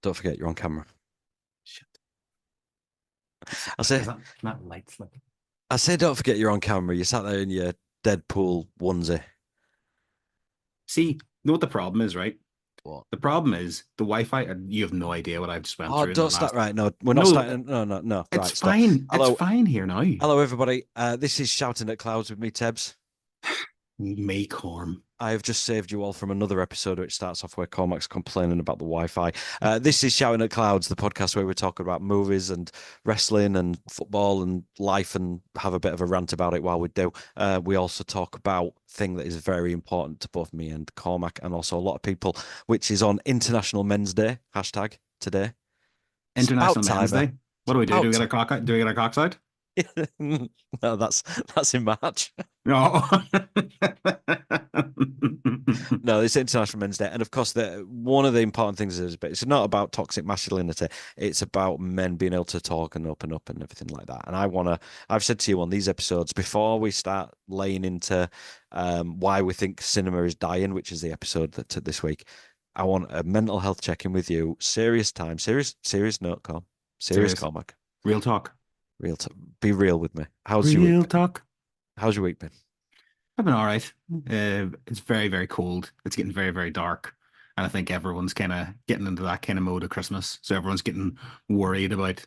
Don't forget you're on camera. Shit. I say, Is that not light slip? don't forget you're on camera. You sat there in your Deadpool onesie. See, you know what the problem is, right? What? The problem is the Wi-Fi, and you have no idea what I've just went Oh, through in the don't start. last. Right, no, we're not No, starting. No, no, no. it's Right, stop. fine. It's Hello, fine here now. hello, everybody. This is Shouting at Clouds with me, Tebbs. May Corm. I have just saved you all from another episode which starts off where Cormac's complaining about the Wi-Fi. This is Shouting at Clouds, the podcast where we're talking about movies and wrestling and football and life and have a bit of a rant about it while we do. We also talk about thing that is very important to both me and Cormac and also a lot of people, which is on International Men's Day, hashtag today. It's about International time. Men's Day. What do we do? About Do we get a cock out? Do we get a cocks out? No, that's in March. No. No, it's International Men's Day, and of course, one of the important things is, but it's not about toxic masculinity. It's about men being able to talk and open up and everything like that. And I've said to you on these episodes before we start laying into why we think cinema is dying, which is the episode that this week. I want a mental health check-in with you. Serious time, serious note, Corm. Serious Serious. Cormac. Real talk. Be real with me. How's your Real week been? talk. How's your week been? I've been all right. It's very, very cold. It's getting very, very dark. And I think everyone's kind of getting into that kind of mode of Christmas. So everyone's getting worried about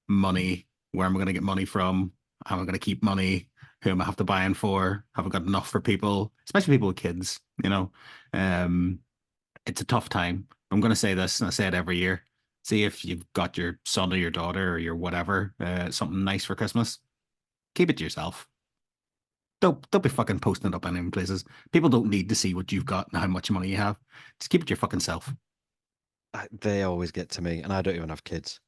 money. Where am I going to get money from? How am I going to keep money? Who am I have to buy in for? Have I got enough for people, especially people with kids? Um, it's a tough time. I'm going to say this, and I say it every year. See if you've got your son or your daughter or your whatever, something nice for Christmas. Keep it to yourself. Don't be fucking posting it up in places. People don't need to see what you've got and how much money you have. Just keep it to your fucking self. They always get to me, and I don't even have kids,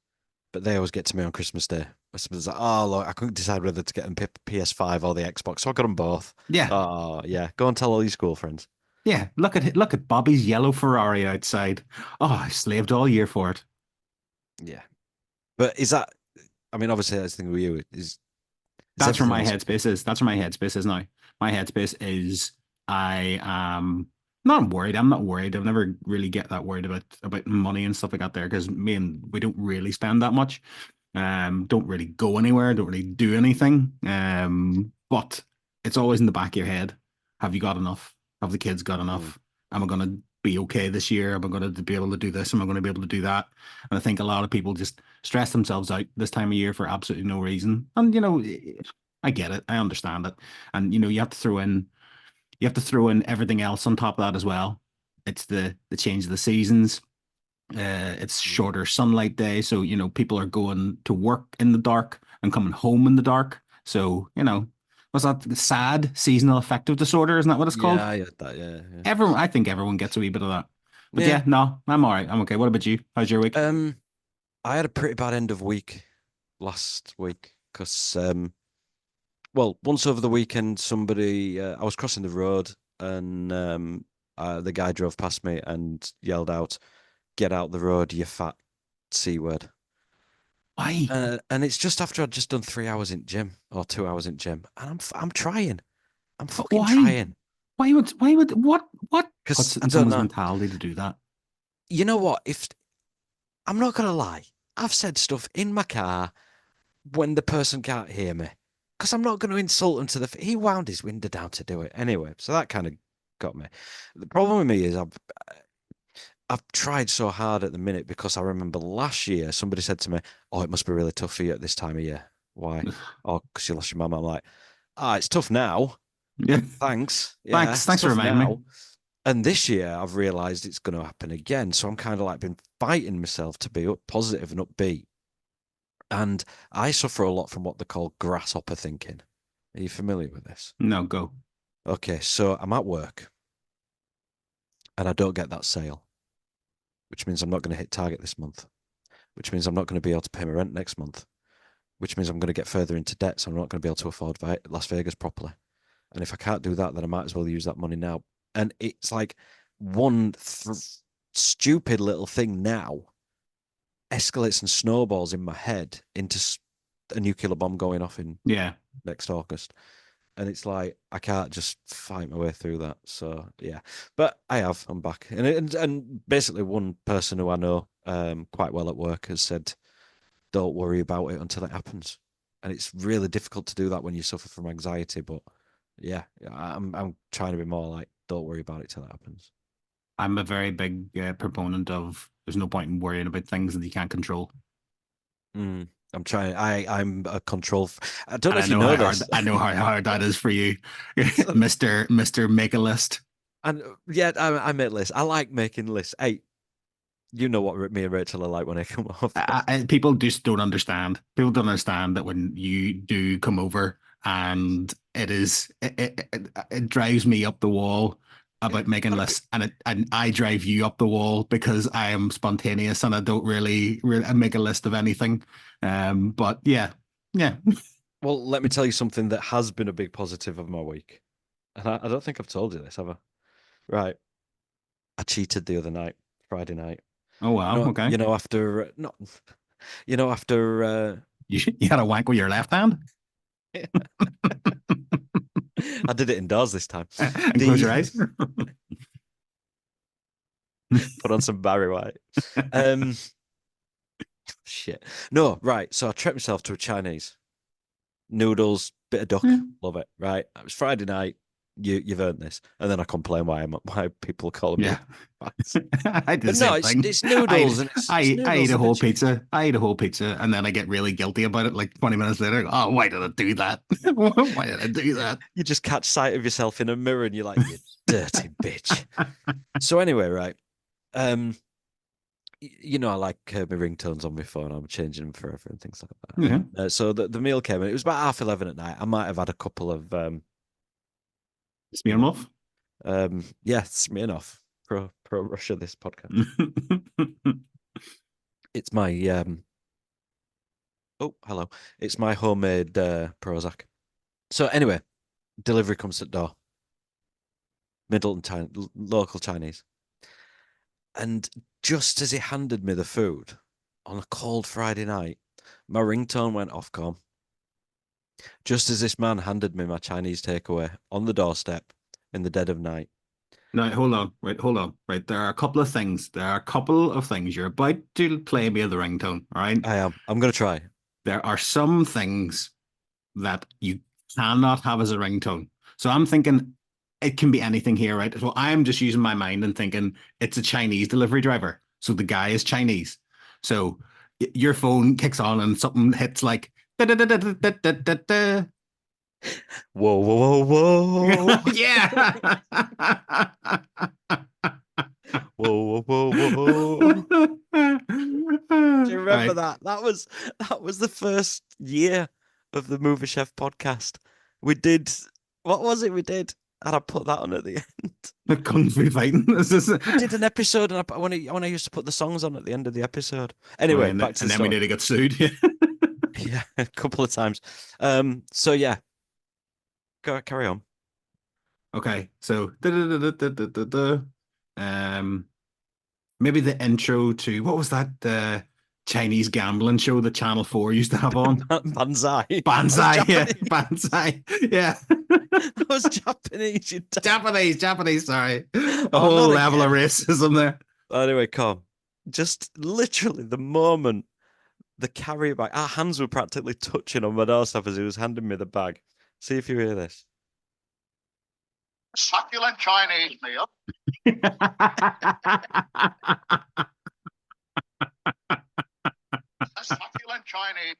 but they always get to me on Christmas Day. It's like, oh, look, I couldn't decide whether to get them PS5 or the Xbox, so I got them both. Yeah, Oh, yeah. Go and tell all your school friends. yeah. Look at Bobby's yellow Ferrari outside. Oh, I slaved all year for it. Yeah. But is that, I mean, obviously, that's the thing with you is That's where everything my else. headspace is. That's where my headspace is now. My headspace is I am not worried. I'm not worried. I've never really get that worried about money and stuff like that there because me and we don't really spend that much. Don't really go anywhere, don't really do anything. But it's always in the back of your head. Have you got enough? Have the kids got Mm. enough? Am I gonna be okay this year? Am I gonna be able to do this? Am I gonna be able to do that? And I think a lot of people just stress themselves out this time of year for absolutely no reason. And I get it. I understand it. And you have to throw in everything else on top of that as well. It's the change of the seasons. It's Mm. shorter sunlight day, so people are going to work in the dark and coming home in the dark. So what's that? The sad seasonal affective disorder, isn't that what it's called? Yeah, I get that. Yeah, yeah. I think everyone gets a wee bit of that. But Yeah. yeah, no, I'm all right. I'm okay. What about you? How's your week? Um, I had a pretty bad end of week last week because, well, once over the weekend, I was crossing the road and the guy drove past me and yelled out, "Get out the road, you fat C word." Why? And it's just after I'd just done 3 hours in gym or 2 hours in gym, and I'm trying. I'm But fucking why? trying Why would what because puts it I in don't someone's know. mentality to do that? You know what? If I'm not gonna lie, I've said stuff in my car when the person can't hear me because I'm not going to insult him to he wound his window down to do it anyway, so that kind of got me. The problem with me is I've tried so hard at the minute because I remember last year somebody said to me, "Oh, it must be really tough for you at this time of year." Why? Oh, because you lost your mum. I'm like, it's tough now. Yeah. Thanks. Yeah, Thanks. it's Thanks for tough reminding me. now. And this year I've realized it's going to happen again. So I'm kind of like been fighting myself to be positive and upbeat. And I suffer a lot from what they call grasshopper thinking. Are you familiar with this? No, go. Okay, so I'm at work and I don't get that sale, which means I'm not going to hit target this month, which means I'm not going to be able to pay my rent next month, which means I'm going to get further into debt, so I'm not going to be able to afford Las Vegas properly. And if I can't do that, then I might as well use that money now. And it's like one stupid little thing now escalates and snowballs in my head into a nuclear bomb going off in Yeah. next August. And it's like I can't just fight my way through that. So yeah, but I'm back, and basically one person who I know quite well at work has said, "Don't worry about it until it happens," and it's really difficult to do that when you suffer from anxiety. But yeah, I'm trying to be more like, "Don't worry about it till it happens." I'm a very big proponent of there's no point in worrying about things that you can't control. Mm, I'm trying. I'm a control. I don't know And if you know this. I know how hard that is for you, So, Mister Make a List. and yeah, I make lists. I like making lists. Hey, you know what me and Rachel are like when I come over. People just don't understand. People don't understand that when you do come over, and it drives me up the wall about making Gotta be. lists, and I drive you up the wall because I am spontaneous and I don't really make a list of anything. But yeah, yeah. Well, let me tell you something that has been a big positive of my week, and I don't think I've told you this, have I? Right, I cheated the other night, Friday night. Oh wow, okay. After not, after You had a wank with your left hand I did it indoors this time. and close The your eyes. put on some Barry White. Um, shit. No, right. So I treated myself to a Chinese noodles, bit of duck, love it. Right. It was Friday night. You've earned this, and then I complain why people are calling me. Yeah. Fat. I do the But no, same it's thing. it's noodles and it's I eat noodles a and a whole cheese. pizza. I eat a whole pizza and then I get really guilty about it like 20 minutes later. Oh, why did I do that? Why did I do that? You just catch sight of yourself in a mirror and you're like, you dirty bitch. So anyway, right. Um, I like my ringtones on my phone. I'm changing them forever and things like that. Yeah. And so the meal came in. It was about 11:30 at night. I might have had a couple of Smear them off. yeah, Smirnoff pro Russia. This podcast. It's my oh hello. It's my homemade Prozac. So anyway, delivery comes at door. Local Chinese. And just as he handed me the food on a cold Friday night, my ringtone went off, com. Just as this man handed me my Chinese takeaway on the doorstep in the dead of night. Now, hold on. Right, hold on. Right. There are a couple of things. There are a couple of things. You're about to play me the ringtone. All right. I am. I'm going to try. There are some things that you cannot have as a ringtone. So I'm thinking it can be anything here, right? So I'm just using my mind and thinking it's a Chinese delivery driver. So the guy is Chinese. So your phone kicks on and something hits like da, da, da, da, da, da, da, da. Whoa, whoa, whoa, whoa. Yeah. Whoa, whoa, whoa, whoa. Do you remember Right. that? That was the first year of the Movie Chef podcast. We did what was it we did? And I put that on at the end. The Kung Fu fighting. We did an episode, and when I used to put the songs on at the end of the episode. Right, Anyway, back to and the then we story. nearly got sued. Yeah, a couple of times. So yeah, carry on. Okay, so um, maybe the intro to what was that Chinese gambling show that Channel 4 used to have on? Banzai. That was Banzai, yeah, Japanese. Banzai, yeah. That was Japanese. Japanese, sorry. A Oh, whole not level of again. racism there. Anyway, come. Just literally the moment the carrier bag, our hands were practically touching on my doorstep as he was handing me the bag. See if you hear this. Succulent Chinese meal. A succulent Chinese.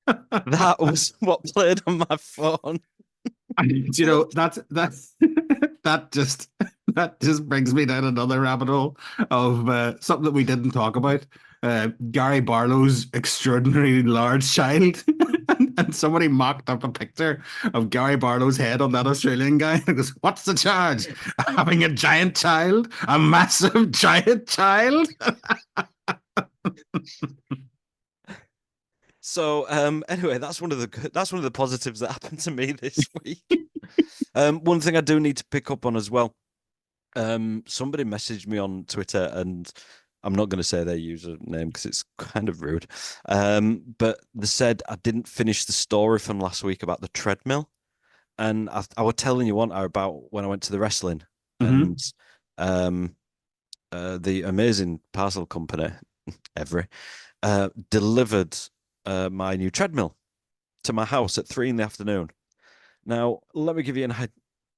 That was what played on my phone. You know, that's that just brings me down another rabbit hole of something that we didn't talk about. Gary Barlow's extraordinarily large child, and somebody mocked up a picture of Gary Barlow's head on that Australian guy. And goes, "What's the charge? Having a giant child, a massive giant child." So anyway, that's one of the positives that happened to me this week. One thing I do need to pick up on as well. Somebody messaged me on Twitter, and I'm not going to say their username because it's kind of rude. But they said I didn't finish the story from last week about the treadmill, and I was telling you one about when I went to the wrestling, Mm-hmm. and um, the amazing parcel company, delivered my new treadmill to my house at 3 in the afternoon. Now, let me give you an idea.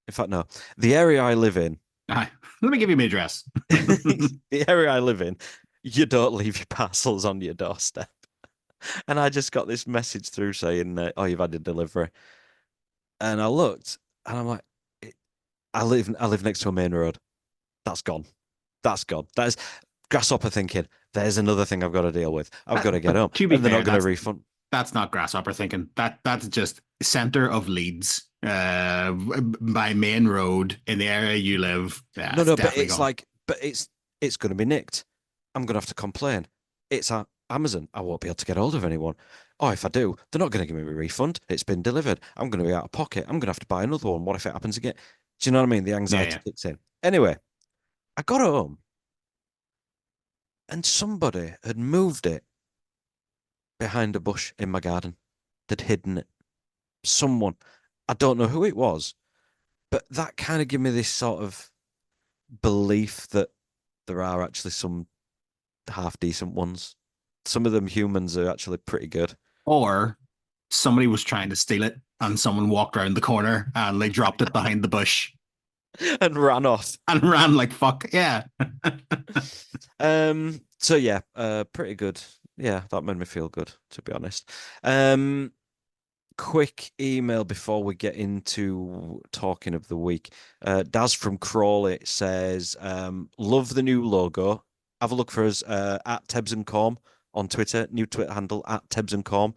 In fact, no, the area I live in, Let me give you my address. the area I live in, you don't leave your parcels on your doorstep. And I just got this message through saying, "Oh, you've had a delivery." And I looked, and I'm like, I live next to a main road. That's gone. That's gone. That is grasshopper thinking. There's another thing I've got to deal with. I've got to get But home, to be and they're fair, not going to refund. that's not grasshopper thinking. That's just center of Leeds, by main road in the area you live. Yeah, No, it's no, but definitely it's gone. like, but it's going to be nicked. I'm going to have to complain. It's at Amazon. I won't be able to get hold of anyone. Oh, if I do, they're not going to give me a refund. It's been delivered. I'm going to be out of pocket. I'm going to have to buy another one. What if it happens again? Do you know what I mean? The Yeah, anxiety yeah. kicks in. Anyway, I got home and somebody had moved it behind a bush in my garden. They'd hidden it. Someone. I don't know who it was, but that kind of gave me this sort of belief that there are actually some half decent ones. Some of them humans are actually pretty good. Or somebody was trying to steal it, and someone walked around the corner and they dropped it behind the bush And ran off. and ran like fuck. Yeah. So yeah, pretty good. Yeah, that made me feel good, to be honest. Quick email before we get into talking of the week. Daz from Crawley says, love the new logo. Have a look for us at tebbsandcorm on Twitter, new Twitter handle at tebbsandcorm.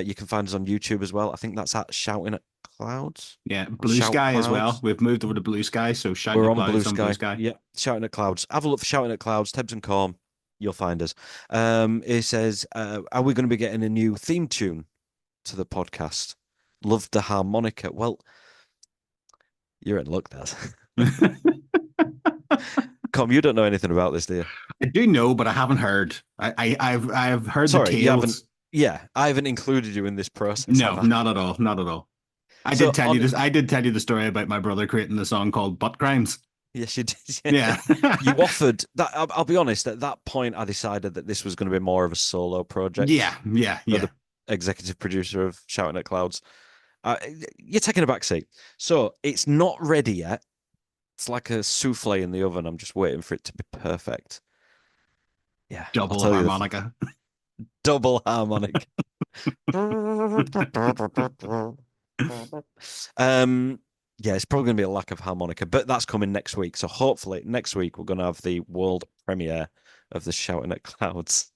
You can find us on YouTube as well. I think that's at Shouting at Clouds. Yeah. Or Blue Shout Sky as well. Clouds. We've moved over to Blue Sky, so shouting We're at on Blue clouds on Blue Sky. Sky. Yeah, Shouting at Clouds. Have a look for Shouting at Clouds, Tebbs and Corm. You'll find us. It says, are we going to be getting a new theme tune to the podcast? Love the harmonica. Well, you're in luck, Daz. Com, you don't know anything about this, do you? I do know, but I haven't heard. I've heard the Sorry, you haven't. tales. Yeah, I haven't included you in this process, No, have I? not at all. Not at all. I So did tell you on, this. I did tell you the story about my brother creating a song called "Butt Crimes." yes, you did. Yeah. You offered that. I'll be honest. At that point, I decided that this was going to be more of a solo project. Yeah. Yeah. For Yeah. the executive producer of Shouting at Clouds. You're taking a back seat. So it's not ready yet. It's like a souffle in the oven. I'm just waiting for it to be perfect. Yeah, I'll Double tell you harmonica. double harmonic. Yeah, it's probably going to be a lack of harmonica, but that's coming next week. So hopefully next week we're going to have the world premiere of the Shouting at Clouds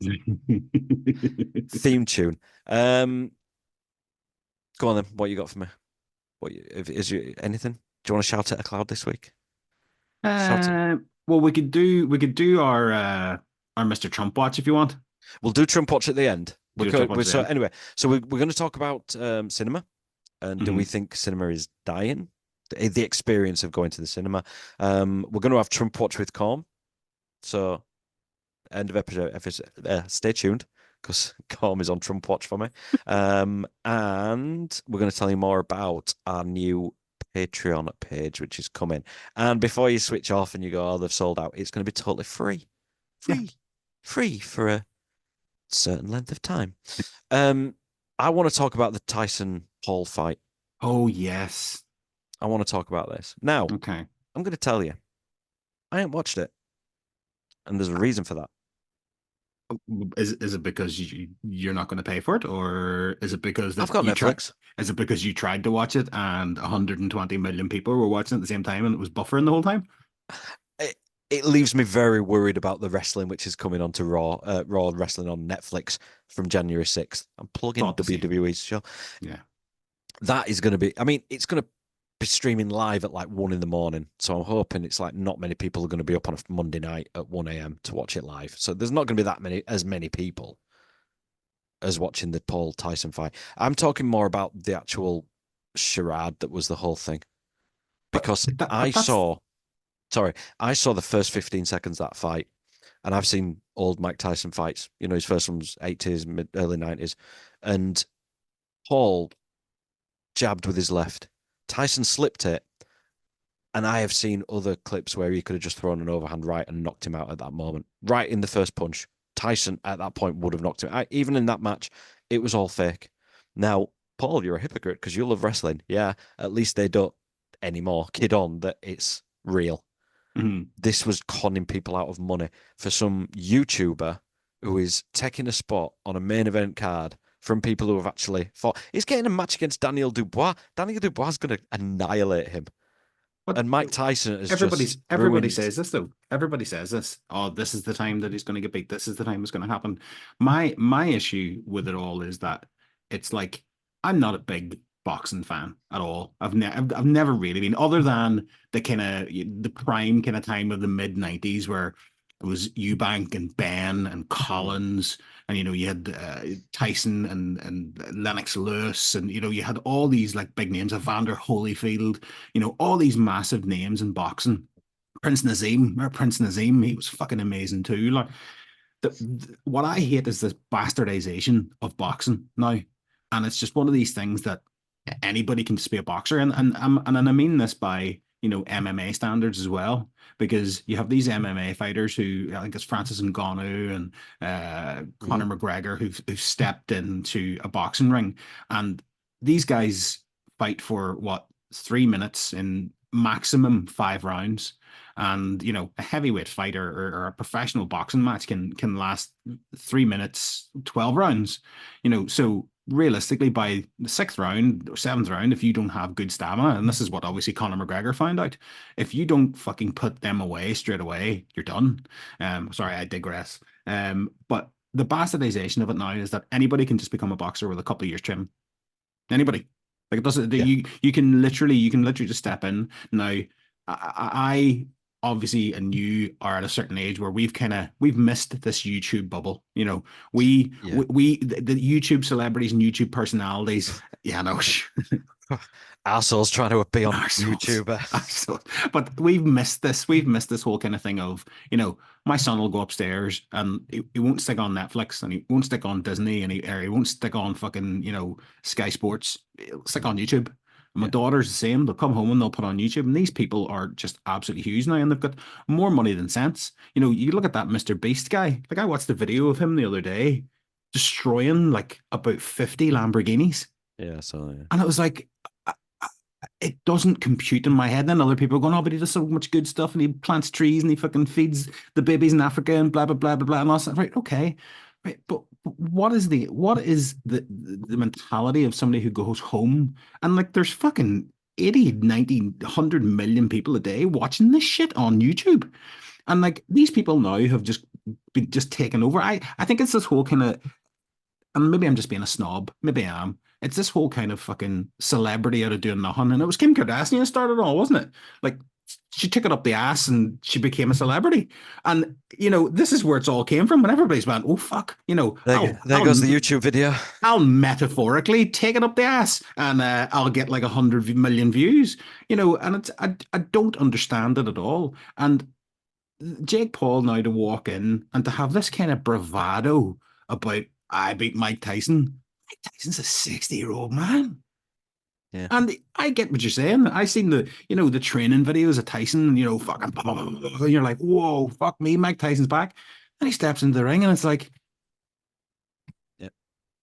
theme tune. Go on then. What you got for me? Is you anything? Do you want to shout at a cloud this week? Shout it. Well, we could do our Mr. Trump watch if you want. We'll do Trump Watch at the end. Do a Trump watch at the So end. anyway, so we're going to talk about cinema, and do we think cinema is dying? The experience of going to the cinema. We're going to have Trump Watch with Corm. So end of episode. Stay tuned because Corm is on Trump Watch for me. And we're going to tell you more about our new Patreon page, which is coming. And before you switch off and you go, oh, they've sold out, it's going to be totally free. Free for a certain length of time. I want to talk about the Tyson Paul fight. Oh yes. I want to talk about this. Now, Okay. I'm going to tell you, I ain't watched it. And there's a reason for that. Is it because you're not going to pay for it, or is it because that I've got you tried? Netflix. Is it because you tried to watch it and 120 million people were watching at the same time and it was buffering the whole time? It leaves me very worried about the wrestling, which is coming onto Raw, Raw Wrestling on Netflix from January 6th. I'm plugging Thought the same. WWE's show. Yeah. That is going to be, I mean, it's going to be streaming live at like 1 in the morning. So I'm hoping it's like not many people are going to be up on a Monday night at 1 a.m. to watch it live. So there's not going to be as many people as watching the Paul Tyson fight. I'm talking more about the actual charade that was the whole thing. Because I saw the first 15 seconds of that fight, and I've seen old Mike Tyson fights. You know, his first one was 80s, early 90s. And Paul jabbed with his left. Tyson slipped it, And I have seen other clips where he could have just thrown an overhand right and knocked him out at that moment, right in the first punch. Tyson at that point would have knocked him. Even in that match, it was all fake. Now, Paul, you're a hypocrite because you love wrestling. Yeah, at least they don't anymore kid on that it's real. This was conning people out of money for some YouTuber who is taking a spot on a main event card from people who have actually fought. He's getting a match against Daniel Dubois. Daniel Dubois is going to annihilate him. But And Mike Tyson has everybody ruined... says this though. Everybody says this. Oh, this is the time that he's going to get beat. This is the time it's going to happen. My issue with it all is that it's like I'm not a big boxing fan at all. I've never really been, other than the kind of the prime kind of time of the mid-90s where it was Eubank and Ben and Collins, and you had Tyson and Lennox Lewis, and you had all these like big names, Evander Holyfield, all these massive names in boxing. Prince Nazim, he was fucking amazing too. Like what I hate is this bastardization of boxing now, and it's just one of these things that anybody can just be a boxer, and I mean this by MMA standards as well, because you have these MMA fighters who I think it's Francis Ngannou and Conor McGregor who've stepped into a boxing ring, and these guys fight for what 3 minutes in maximum 5 rounds, and a heavyweight fighter or a professional boxing match can last 3 minutes 12 rounds, so realistically, by the 6th round or 7th round, if you don't have good stamina, and this is what obviously Conor McGregor found out, if you don't fucking put them away straight away, you're done. Sorry, I digress. But the bastardization of it now is that anybody can just become a boxer with a couple of years trim. Anybody. Like it doesn't. Yeah. You can literally just step in now. I obviously, and you are at a certain age where we've missed this YouTube bubble. We the YouTube celebrities and YouTube personalities. Yeah, no. Assholes trying to be on Arseholes. YouTuber. Arseholes. But we've missed this. We've missed this whole kind of thing of, my son will go upstairs and he won't stick on Netflix and he won't stick on Disney and he won't stick on fucking, Sky Sports. He'll stick on YouTube. And my daughter's the same. They'll come home and they'll put on YouTube. And these people are just absolutely huge now. And they've got more money than sense. You look at that Mr. Beast guy. Like I watched a video of him the other day destroying like about 50 Lamborghinis. Yeah, so yeah. And it was like, it doesn't compute in my head. And then other people are going, oh, but he does so much good stuff and he plants trees and he fucking feeds the babies in Africa and blah, blah, blah, blah, blah. And all that. Right, okay. Right. But what is the mentality of somebody who goes home and like there's fucking 80, 90, 100 million people a day watching this shit on YouTube. And like these people now have just been taken over. I think it's this whole kind of, and maybe I'm just being a snob. Maybe I am. It's this whole kind of fucking celebrity out of doing nothing. And it was Kim Kardashian who started it all, wasn't it? Like, she took it up the ass and she became a celebrity. And, this is where it's all came from. And everybody's went, oh, fuck. There goes the YouTube video. I'll metaphorically take it up the ass and I'll get like 100 million views, and it's I don't understand it at all. And Jake Paul now to walk in and to have this kind of bravado about, I beat Mike Tyson. Mike Tyson's a 60-year-old man. Yeah. And I get what you're saying. I seen the training videos of Tyson, fucking, and you're like, whoa, fuck me, Mike Tyson's back. And he steps into the ring and it's like, yeah.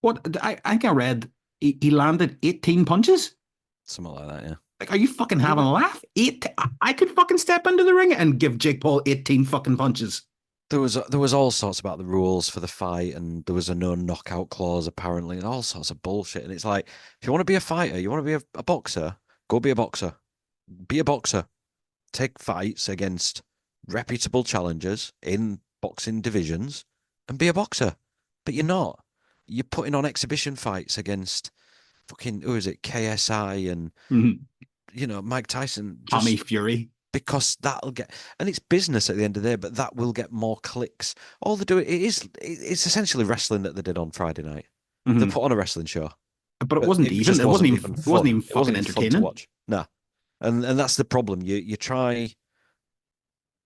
What? I think I read he landed 18 punches. Something like that, yeah. Like, are you fucking having a laugh? I could fucking step into the ring and give Jake Paul 18 fucking punches. There was all sorts about the rules for the fight, and there was a no knockout clause apparently, and all sorts of bullshit. And it's like, if you want to be a fighter, you want to be a boxer, go be a boxer. Be a boxer. Take fights against reputable challengers in boxing divisions, and be a boxer. But you're not. You're putting on exhibition fights against fucking who is it, KSI and Mike Tyson, Tommy Fury. Because that'll get, and it's business at the end of the day, but that will get more clicks. All they do, it's essentially wrestling that they did on Friday night. They put on a wrestling show, but it wasn't even fucking entertaining to watch. No, and that's the problem. You try.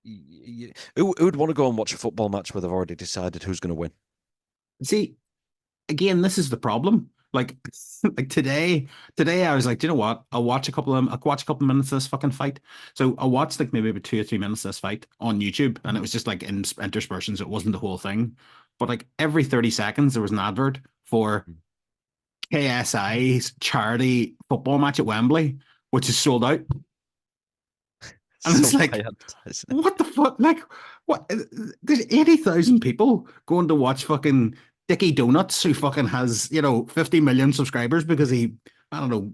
Who would want to go and watch a football match where they've already decided who's going to win? See, again, this is the problem. Like, like today I was like, do you know what? I'll watch a couple of minutes of this fucking fight. So I watched like maybe about 2 or 3 minutes of this fight on YouTube, and it was just like in interspersions. It wasn't the whole thing, but like every 30 seconds there was an advert for KSI's charity football match at Wembley, which is sold out. And it's So like, high advertising. what the fuck? Like, what? There's 80,000 people going to watch fucking Dickie Donuts, who fucking has, 50 million subscribers because he, I don't know,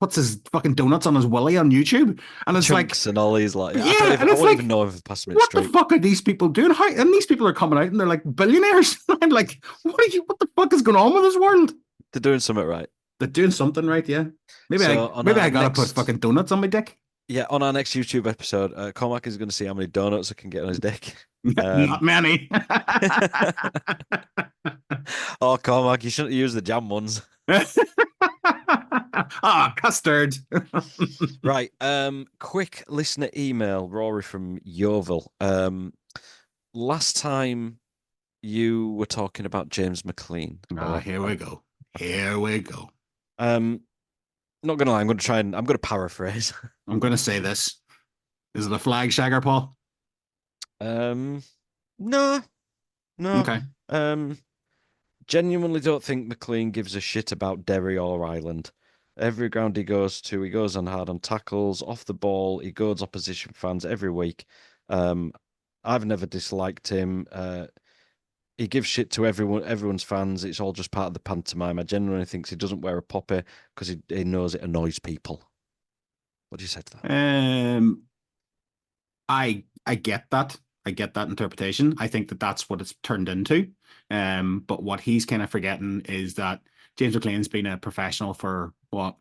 puts his fucking donuts on his willy on YouTube. And it's like, Chunks and all these like yeah, I and it's won't like, even know if it's past minute what the street. fuck are these people doing? How, and these people are coming out and they're like billionaires. I'm like, what the fuck is going on with this world? They're doing something right. They're doing something right, yeah. Maybe So maybe I gotta put fucking donuts on my dick. Yeah, on our next YouTube episode, Cormac is going to see how many donuts I can get on his dick. Not many. Oh, Cormac, you shouldn't use the jam ones. Custard. Right. Quick listener email, Rory from Yeovil. Last time you were talking about James McLean. Here we go. Here we go. Not gonna lie, I'm gonna paraphrase. I'm gonna say this. Is it a flag shagger, Paul? No. Okay. Genuinely don't think McLean gives a shit about Derry or Ireland. Every ground he goes to, he goes on hard on tackles, off the ball, he goads opposition fans every week. I've never disliked him. He gives shit to everyone's fans. It's all just part of the pantomime. I genuinely think he doesn't wear a poppy because he knows it annoys people. What do you say to that? I get that. I get that interpretation. I think that that's what it's turned into. But what he's kind of forgetting is that James McLean's been a professional for what,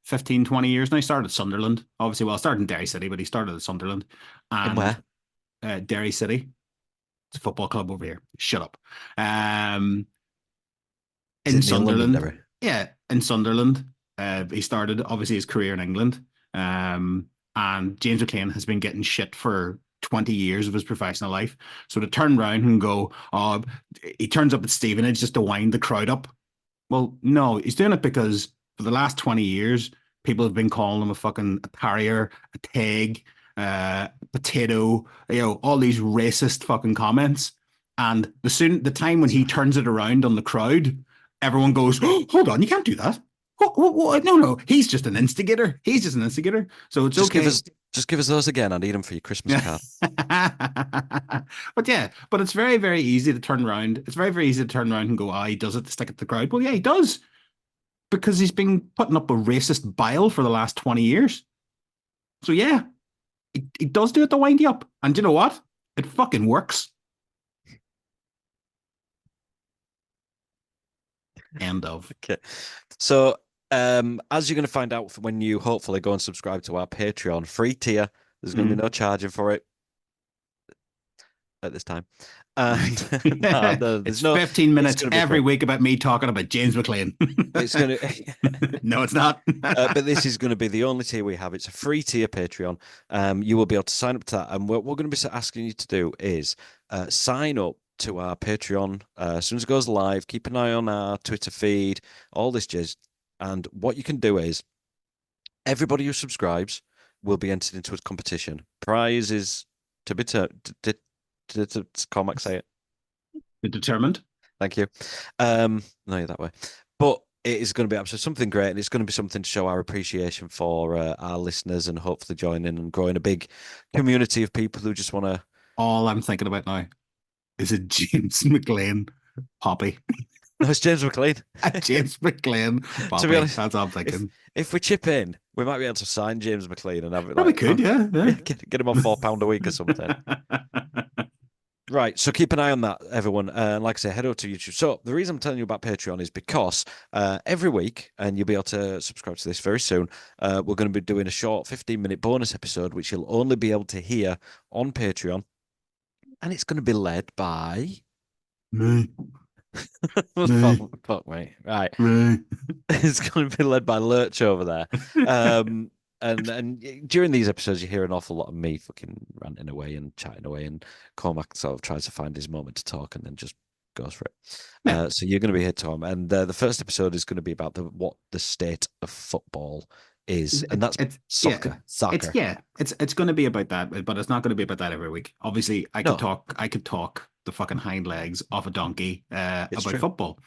15, 20 years now. He started at Sunderland, obviously. Well, started in Derry City, but he started at Sunderland. In where? Derry City. It's a football club over here. Shut up. In Sunderland. London, yeah, in Sunderland. He started obviously his career in England. And James McLean has been getting shit for 20 years of his professional life. So to turn around and go, oh, he turns up at Stevenage just to wind the crowd up. Well, no, he's doing it because for the last 20 years, people have been calling him a fucking carrier, a tag, potato, all these racist fucking comments. And the time when he turns it around on the crowd, everyone goes, oh, hold on, you can't do that. What? No, he's just an instigator. He's just an instigator. So it's just okay. Just give us those again. I need them for your Christmas card. but it's very, very easy to turn around. It's very, very easy to turn around and go, he does it to stick at the crowd. Well, yeah, he does. Because he's been putting up a racist bile for the last 20 years. So yeah, he does do it to wind you up. And you know what? It fucking works. End of. Okay. So as you're going to find out when you hopefully go and subscribe to our Patreon free tier, there's going to be no charging for it at this time. And it's 15 minutes every week about me talking about James McLean. It's going to no, it's not. But this is going to be the only tier we have. It's a free tier Patreon. You will be able to sign up to that. And what we're going to be asking you to do is sign up to our Patreon as soon as it goes live. Keep an eye on our Twitter feed, all this jizz. And what you can do is everybody who subscribes will be entered into a competition. Prize is to be did Cormac say it? Determined. Thank you. No, that way. But it is going to be absolutely something great, and it's going to be something to show our appreciation for our listeners, and hopefully join in and growing a big community of people who just want to. All I'm thinking about now is a James McLean poppy. No, it's James McLean. James McLean poppy. To be honest, that's all I'm thinking. If we chip in, we might be able to sign James McLean and have it. Probably could, yeah. Get him on £4 a week or something. Right, so keep an eye on that, everyone. And like I say, head over to YouTube. So the reason I'm telling you about Patreon is because every week, and you'll be able to subscribe to this very soon, we're going to be doing a short 15-minute bonus episode, which you'll only be able to hear on Patreon. And it's going to be led by... Me. Fuck me. Right. It's going to be led by Lurch over there. And during these episodes, you hear an awful lot of me fucking ranting away and chatting away, and Cormac sort of tries to find his moment to talk and then just goes for it. Yeah. So you're going to be here, Tom, and the first episode is going to be about what the state of football is, and that's soccer. It's going to be about that, but it's not going to be about that every week. Obviously, I could talk the fucking hind legs off a donkey about true. Football.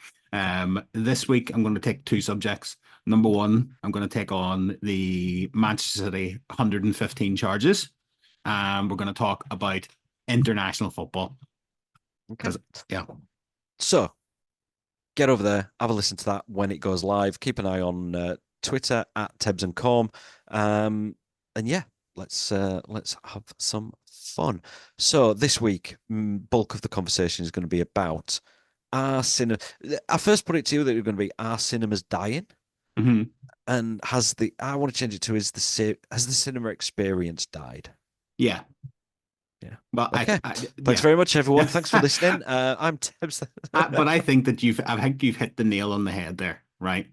This week I'm going to take two subjects. Number one, I'm going to take on the Manchester City 115 charges. We're going to talk about international football. Okay. Yeah. So get over there, have a listen to that when it goes live. Keep an eye on Twitter at tebbsandcorm. And yeah, let's have some fun. So this week, bulk of the conversation is going to be about our cinema. I first put it to you that it was going to be our cinemas dying. Mm-hmm. And I want to change it to has the cinema experience died? Yeah. Yeah. But okay. Thanks very much, everyone. Thanks for listening. I'm Tebbs. But I think that you've hit the nail on the head there, right?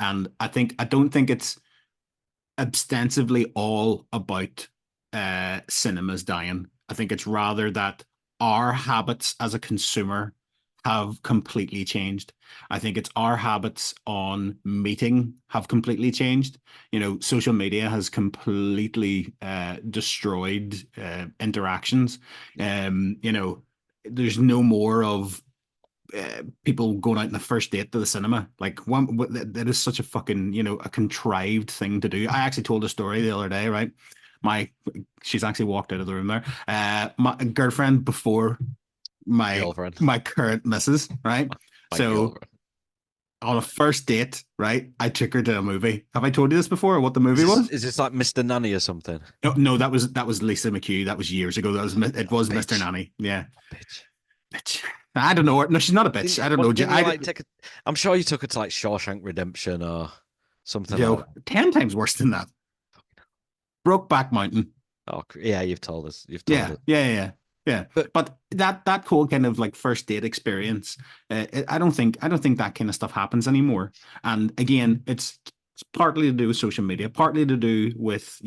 And I don't think it's ostensibly all about cinemas dying. I think it's rather that our habits as a consumer have completely changed. I think it's our habits on meeting have completely changed. Social media has completely destroyed interactions. There's no more of people going out on the first date to the cinema. Like that is such a fucking a contrived thing to do. I actually told a story the other day, right? She's actually walked out of the room there. My girlfriend before my current missus, right? Girlfriend. On a first date, right? I took her to a movie. Have I told you this before? What the movie was? Is this like Mr. Nanny or something? No, that was Lisa McHugh. That was years ago. It was Mr. Nanny. Yeah. Bitch. I don't know. No, she's not a bitch. I don't know. I'm sure you took her to like Shawshank Redemption or something. Like that. 10 times worse than that. Brokeback Mountain. Oh yeah, you've told us. us. Yeah. But that whole kind of like first date experience, I don't think that kind of stuff happens anymore. And again, it's partly to do with social media, partly to do with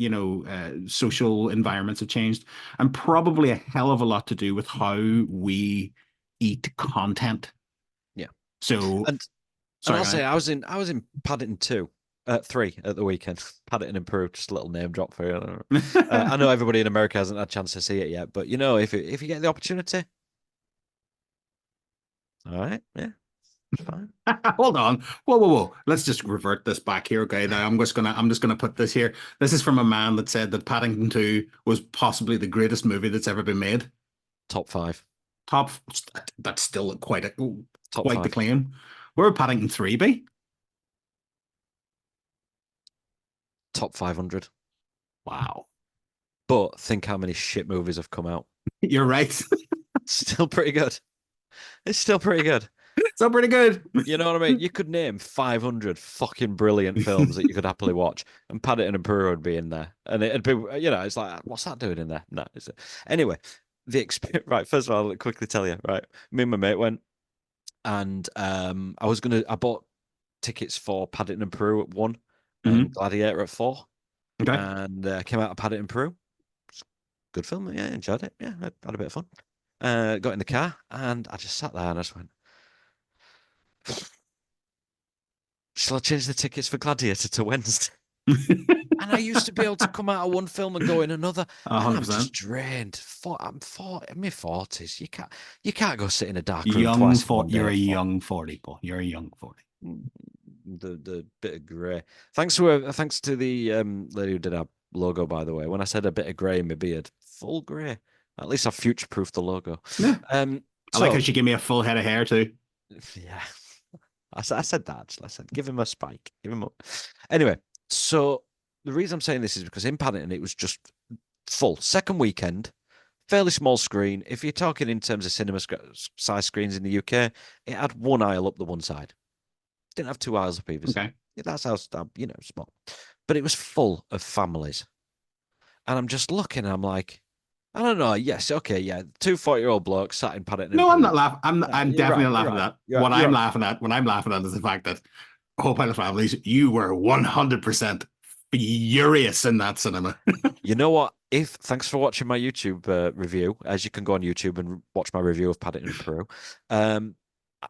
social environments have changed, and probably a hell of a lot to do with how we eat content. Yeah. So, and I'll say I was in Paddington 3 at the weekend. Paddington improved, just a little name drop for you. I know everybody in America hasn't had a chance to see it yet, but if you get the opportunity, all right, yeah, fine. Hold on, whoa! Let's just revert this back here, okay? Now I'm just gonna put this here. This is from a man that said that Paddington 2 was possibly the greatest movie that's ever been made. Top 5. That's still quite Top 5. The claim. Where would Paddington 3 be? Top 500. Wow. But think how many shit movies have come out. You're right. Still pretty good. It's still pretty good. Still pretty good. You know what I mean? You could name 500 fucking brilliant films that you could happily watch, and Paddington and Poirot would be in there. And it'd be, it's like, what's that doing in there? No. Anyway, the experience. Right, first of all, I'll quickly tell you. Right, me and my mate went, and I bought tickets for Paddington and Poirot at 1 and Gladiator at 4. Okay. And came out of Paddington Peru. Good film. Yeah, enjoyed it. Yeah, had a bit of fun. Got in the car and I just sat there and I just went, shall I change the tickets for Gladiator to Wednesday? And I used to be able to come out of one film and go in another. 100%. And I'm just drained. I'm 40, in my 40s. You can't go sit in a dark room young twice. You're a young 40, Paul. You're a young 40. The bit of grey. Thanks to the lady who did our logo, by the way. When I said a bit of grey in my beard, full grey. At least I future-proofed the logo. Yeah. I like how she gave me a full head of hair too. Yeah. I said that. I said, give him a spike. Give him up. Anyway, so the reason I'm saying this is because in Paddington, it was just full. Second weekend, fairly small screen. If you're talking in terms of cinema size screens in the UK, it had one aisle up the one side. Didn't have 2 aisles up either. Okay. That's how, small. But it was full of families. And I'm just looking and I'm like, I don't know. Yes, okay, yeah. 2 40-year-old blokes sat in Paddington. No, I'm not laughing. I'm definitely not laughing at that. What I'm laughing at is the fact that Whole Pile of Families, you were 100% furious in that cinema. You know what? Thanks for watching my YouTube review, as you can go on YouTube and watch my review of Paddington Peru.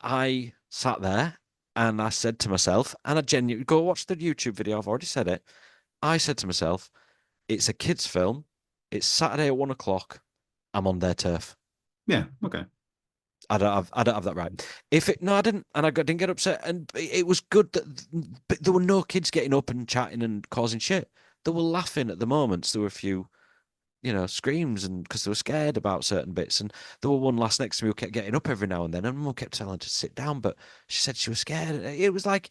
I sat there and I said to myself, and I genuinely go watch the YouTube video. I've already said it. I said to myself, it's a kids' film. It's Saturday at 1 o'clock. I'm on their turf. Yeah. Okay. I don't have that right. I didn't, and didn't get upset. And it was good that there were no kids getting up and chatting and causing shit. They were laughing at the moments. There were a few, screams, and because they were scared about certain bits. And there were one lass next to me who kept getting up every now and then, and Mum kept telling her to sit down, but she said she was scared. It was like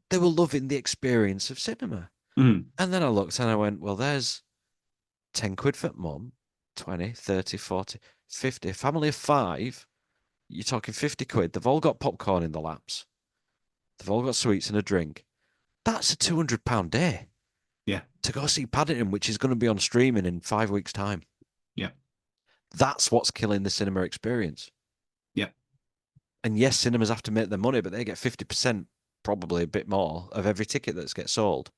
they were loving the experience of cinema. Mhm. And then I looked and I went, well, there's 10 quid for Mum, 20, 30, 40, 50. A family of 5. You're talking 50 quid. They've all got popcorn in the laps. They've all got sweets and a drink. That's a £200 day Yeah. to go see Paddington, which is going to be on streaming in 5 weeks' time. Yeah. That's what's killing the cinema experience. Yeah. And yes, cinemas have to make their money, but they get 50%, probably a bit more, of every ticket that gets sold.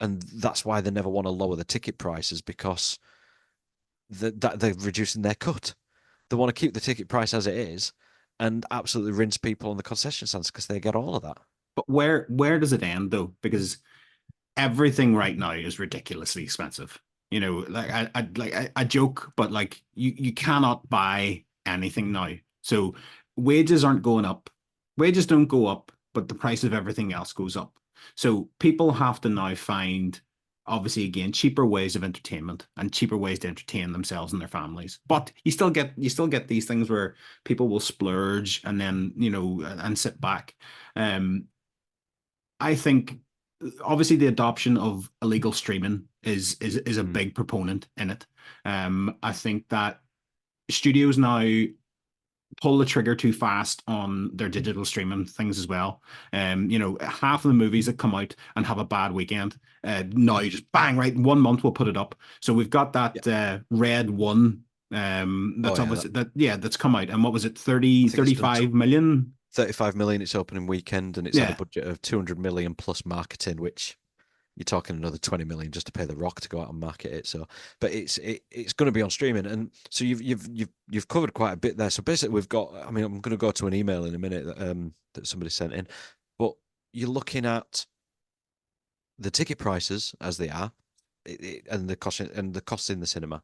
And that's why they never want to lower the ticket prices, because they're reducing their cut. They want to keep the ticket price as it is and absolutely rinse people on the concession stands because they get all of that. But where does it end though? Because everything right now is ridiculously expensive. Like I joke, but like you cannot buy anything now. So wages aren't going up. Wages don't go up, but the price of everything else goes up. So people have to now find, obviously, again, cheaper ways of entertainment and cheaper ways to entertain themselves and their families. But you still get these things where people will splurge and then and sit back. I think obviously the adoption of illegal streaming is a big proponent in it. I think that studios now pull the trigger too fast on their digital streaming things as well. Half of the movies that come out and have a bad weekend, now just bang, right, in 1 month we'll put it up. So we've got that Red One, that's obviously that's come out. And what was it, 35 million? 35 million its opening weekend, and it's had a budget of 200 million plus marketing, which you're talking another 20 million just to pay The Rock to go out and market it. So, but it's going to be on streaming, and so you've covered quite a bit there. So basically, we've got. I mean, I'm going to go to an email in a minute that somebody sent in, but you're looking at the ticket prices as they are, and the costs in the cinema.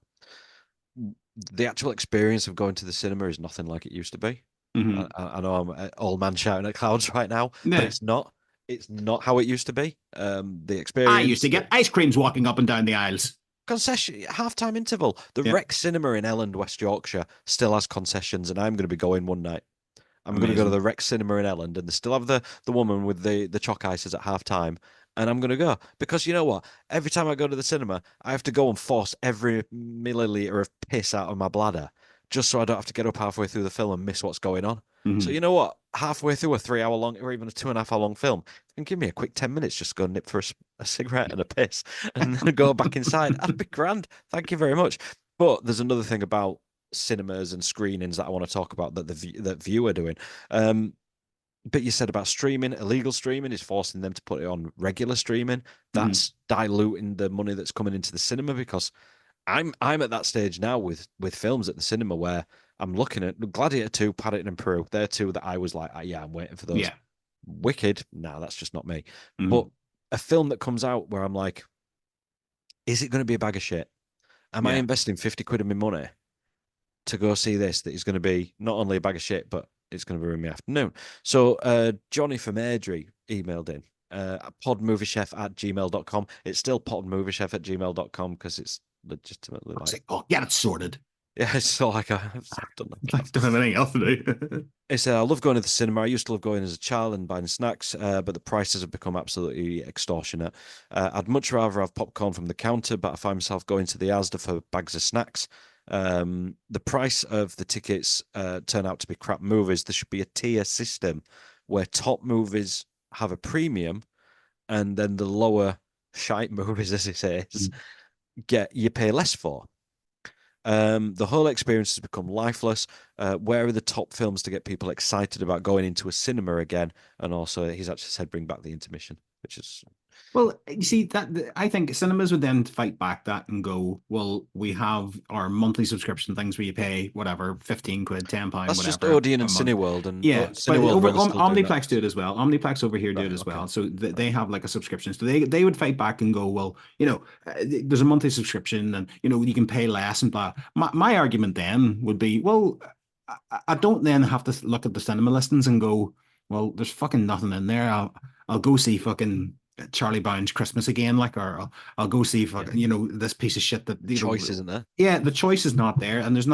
The actual experience of going to the cinema is nothing like it used to be. Mm-hmm. I know I'm an old man shouting at clouds right now, Yeah. but it's not. It's not how it used to be. The experience. I used to get ice creams walking up and down the aisles. Concession half-time interval. The Rex Cinema in Elland, West Yorkshire, still has concessions, and I'm going to be going one night. I'm going to go to the Rex Cinema in Elland, and they still have the woman with the chalk ices at half-time, and I'm going to go because you know what? Every time I go to the cinema, I have to go and force every milliliter of piss out of my bladder just so I don't have to get up halfway through the film and miss what's going on. Mm-hmm. So you know what? Halfway through a 3 hour long or even a 2.5 hour long film, and give me a quick 10 minutes just to go nip for a cigarette and a piss and then go back inside. That'd be grand. Thank you very much. But there's another thing about cinemas and screenings that I want to talk about that that View are doing. But you said about streaming, illegal streaming is forcing them to put it on regular streaming. That's diluting the money that's coming into the cinema, because I'm at that stage now with films at the cinema where I'm looking at Gladiator 2, Paddington and Peru. They're two that I was like, yeah, I'm waiting for those. Yeah. Wicked, no, that's just not me. But a film that comes out where I'm like, is it going to be a bag of shit? Am I investing 50 quid of my money to go see this that is going to be not only a bag of shit, but it's going to be in the afternoon? So Johnny from Airdrie emailed in, podmoviechef@gmail.com. It's still podmoviechef@gmail.com because it's legitimately like, oh, get it sorted. Yeah, it's so like I've done that. Don't have anything else to do. It's I love going to the cinema. I used to love going as a child and buying snacks, but the prices have become absolutely extortionate. I'd much rather have popcorn from the counter, but I find myself going to the Asda for bags of snacks. The price of the tickets turn out to be crap movies. There should be a tier system where top movies have a premium, and then the lower shite movies, as it says, you pay less for. The whole experience has become lifeless. Where are the top films to get people excited about going into a cinema again? And also, he's actually said bring back the intermission, which is Well, you see that I think cinemas would then fight back that and go, well, we have our monthly subscription things where you pay whatever, 15 quid, £10, That's just whatever Odeon a and month. Cineworld, and Yeah, but Cineworld over rather still doing that. Omniplex do it as well. Omniplex over here do it Right, as okay. well. So they have like a subscription. So they would fight back and go, well, there's a monthly subscription, and you can pay less and blah. My argument then would be, well, I don't then have to look at the cinema listings and go, well, there's fucking nothing in there. I'll go see fucking Charlie Brown's Christmas again, like, or I'll go see fucking, this piece of shit that, Choice isn't there. yeah, the choice is not there, and there's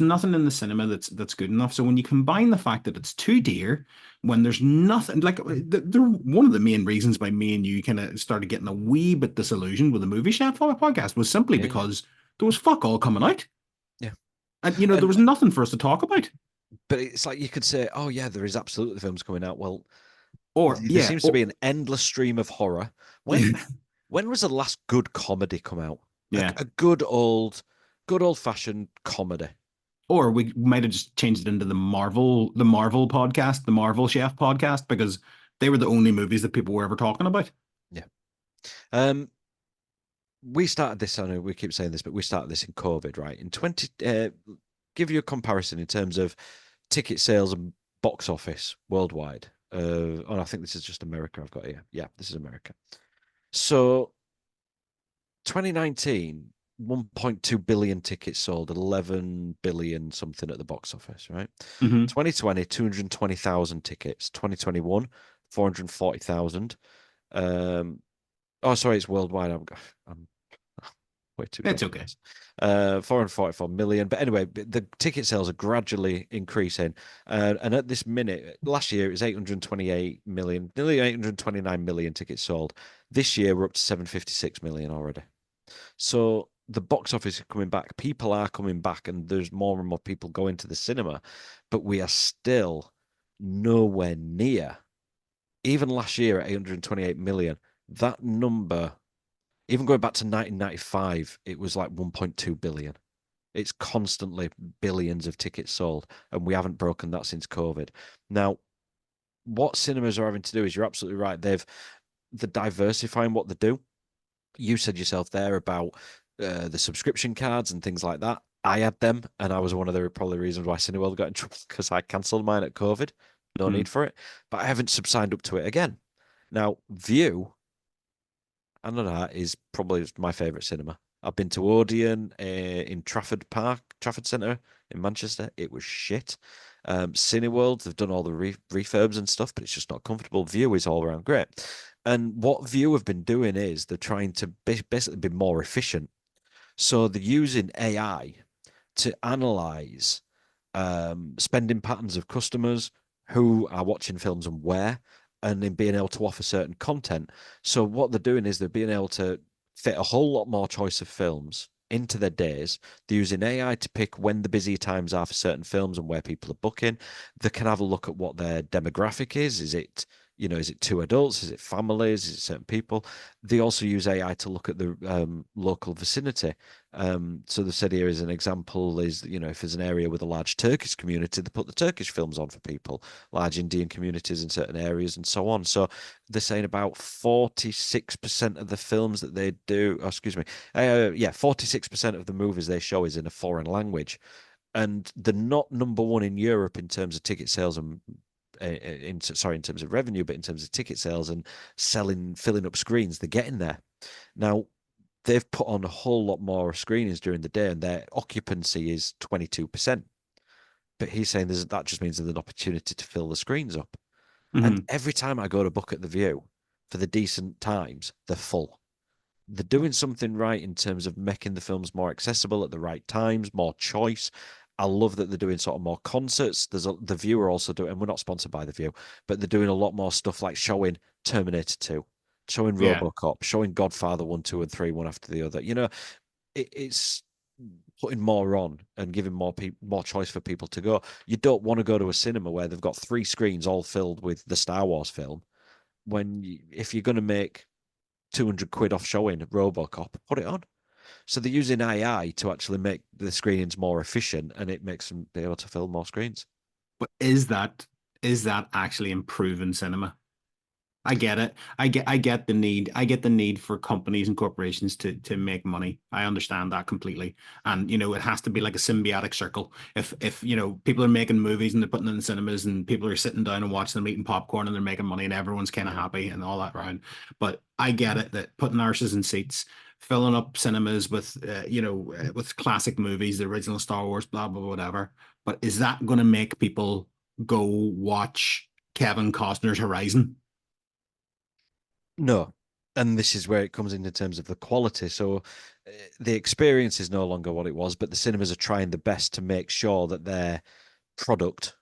nothing in the cinema that's good enough. So when you combine the fact that it's too dear, when there's nothing like one of the main reasons why me and you kind of started getting a wee bit disillusioned with the movie chef podcast was simply Yeah. because there was fuck all coming out. Yeah. And there was nothing for us to talk about. But it's like you could say, oh yeah, there is absolutely films coming out. Well, Or there seems to be an endless stream of horror. When was the last good comedy come out? Yeah. A good old fashioned comedy. Or we might have just changed it into the Marvel podcast, the Marvel Chef podcast, because they were the only movies that people were ever talking about. Yeah. We started this, I know we keep saying this, but we started this in COVID, right? In give you a comparison in terms of ticket sales and box office worldwide. I think this is just America I've got here. Yeah, this is America. So 2019, 1.2 billion tickets sold, 11 billion something at the box office, right? 2020, 220,000 tickets. 2021, 440,000. Sorry, it's worldwide. I'm way too. It's okay. 444 million. But anyway, the ticket sales are gradually increasing. And at this minute, last year it was 828 million, nearly 829 million tickets sold. This year we're up to 756 million already. So the box office is coming back. People are coming back, and there's more and more people going to the cinema. But we are still nowhere near. Even last year at 828 million, that number, even going back to 1995, it was like 1.2 billion. It's constantly billions of tickets sold, and we haven't broken that since COVID. Now, what cinemas are having to do is, you're absolutely right, they're diversifying what they do. You said yourself there about the subscription cards and things like that. I had them, and I was one of the probably reasons why Cineworld got in trouble, because I cancelled mine at COVID. No need for it. But I haven't signed up to it again. Now, View, I know that is probably my favourite cinema. I've been to Odeon in Trafford Centre in Manchester. It was shit. Cineworld, they've done all the refurbs and stuff, but it's just not comfortable. View is all around great. And what View have been doing is they're trying to basically be more efficient. So they're using AI to analyze spending patterns of customers who are watching films and where, and then being able to offer certain content. So what they're doing is they're being able to fit a whole lot more choice of films into their days. They're using AI to pick when the busy times are for certain films and where people are booking. They can have a look at what their demographic is. Is it two adults? Is it families? Is it certain people? They also use AI to look at the local vicinity. So they said here as an example is, if there's an area with a large Turkish community, they put the Turkish films on for people, large Indian communities in certain areas, and so on. So they're saying about 46% of the films that they do, 46% of the movies they show is in a foreign language. And they're not number one in Europe in terms of ticket sales and in terms of revenue, but in terms of ticket sales and filling up screens, they're getting there. Now, they've put on a whole lot more screenings during the day, and their occupancy is 22%. But he's saying that just means there's an opportunity to fill the screens up. And every time I go to book at the View for the decent times, they're full. They're doing something right in terms of making the films more accessible at the right times, more choice. I love that they're doing sort of more concerts. The View are also doing, and we're not sponsored by the View, but they're doing a lot more stuff like showing Terminator 2, showing RoboCop, showing Godfather 1, 2, and 3, one after the other. It's putting more on and giving more choice for people to go. You don't want to go to a cinema where they've got 3 screens all filled with the Star Wars film. If you're going to make 200 quid off showing RoboCop, put it on. So they're using AI to actually make the screenings more efficient, and it makes them be able to fill more screens. But is that actually improving cinema? I get it. I get the need. I get the need for companies and corporations to make money. I understand that completely. And it has to be like a symbiotic circle. If people are making movies and they're putting them in cinemas and people are sitting down and watching them eating popcorn and they're making money and everyone's kind of happy and all that round. But I get it that putting arses in seats, filling up cinemas with with classic movies, the original Star Wars, blah blah whatever. But is that going to make people go watch Kevin Costner's Horizon? No. And this is where it comes in terms of the quality. So the experience is no longer what it was, but the cinemas are trying the best to make sure that product,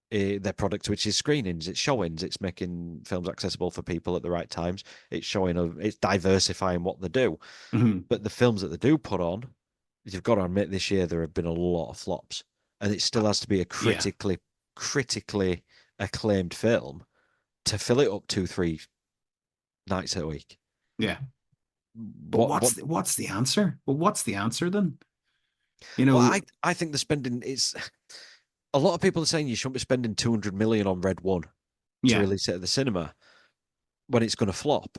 their product, which is screenings, it's showings, it's making films accessible for people at the right times. It's it's diversifying what they do. Mhm. But the films that they do put on, you've got to admit this year there have been a lot of flops. And it still has to be a Yeah, critically acclaimed film to fill it up 2, 3 nights a week. yeah. But What what's the answer? Well, what's the answer then? Well, I think the spending is a lot of people are saying you shouldn't be spending 200 million on Red One to Yeah, release it at the cinema when it's going to flop.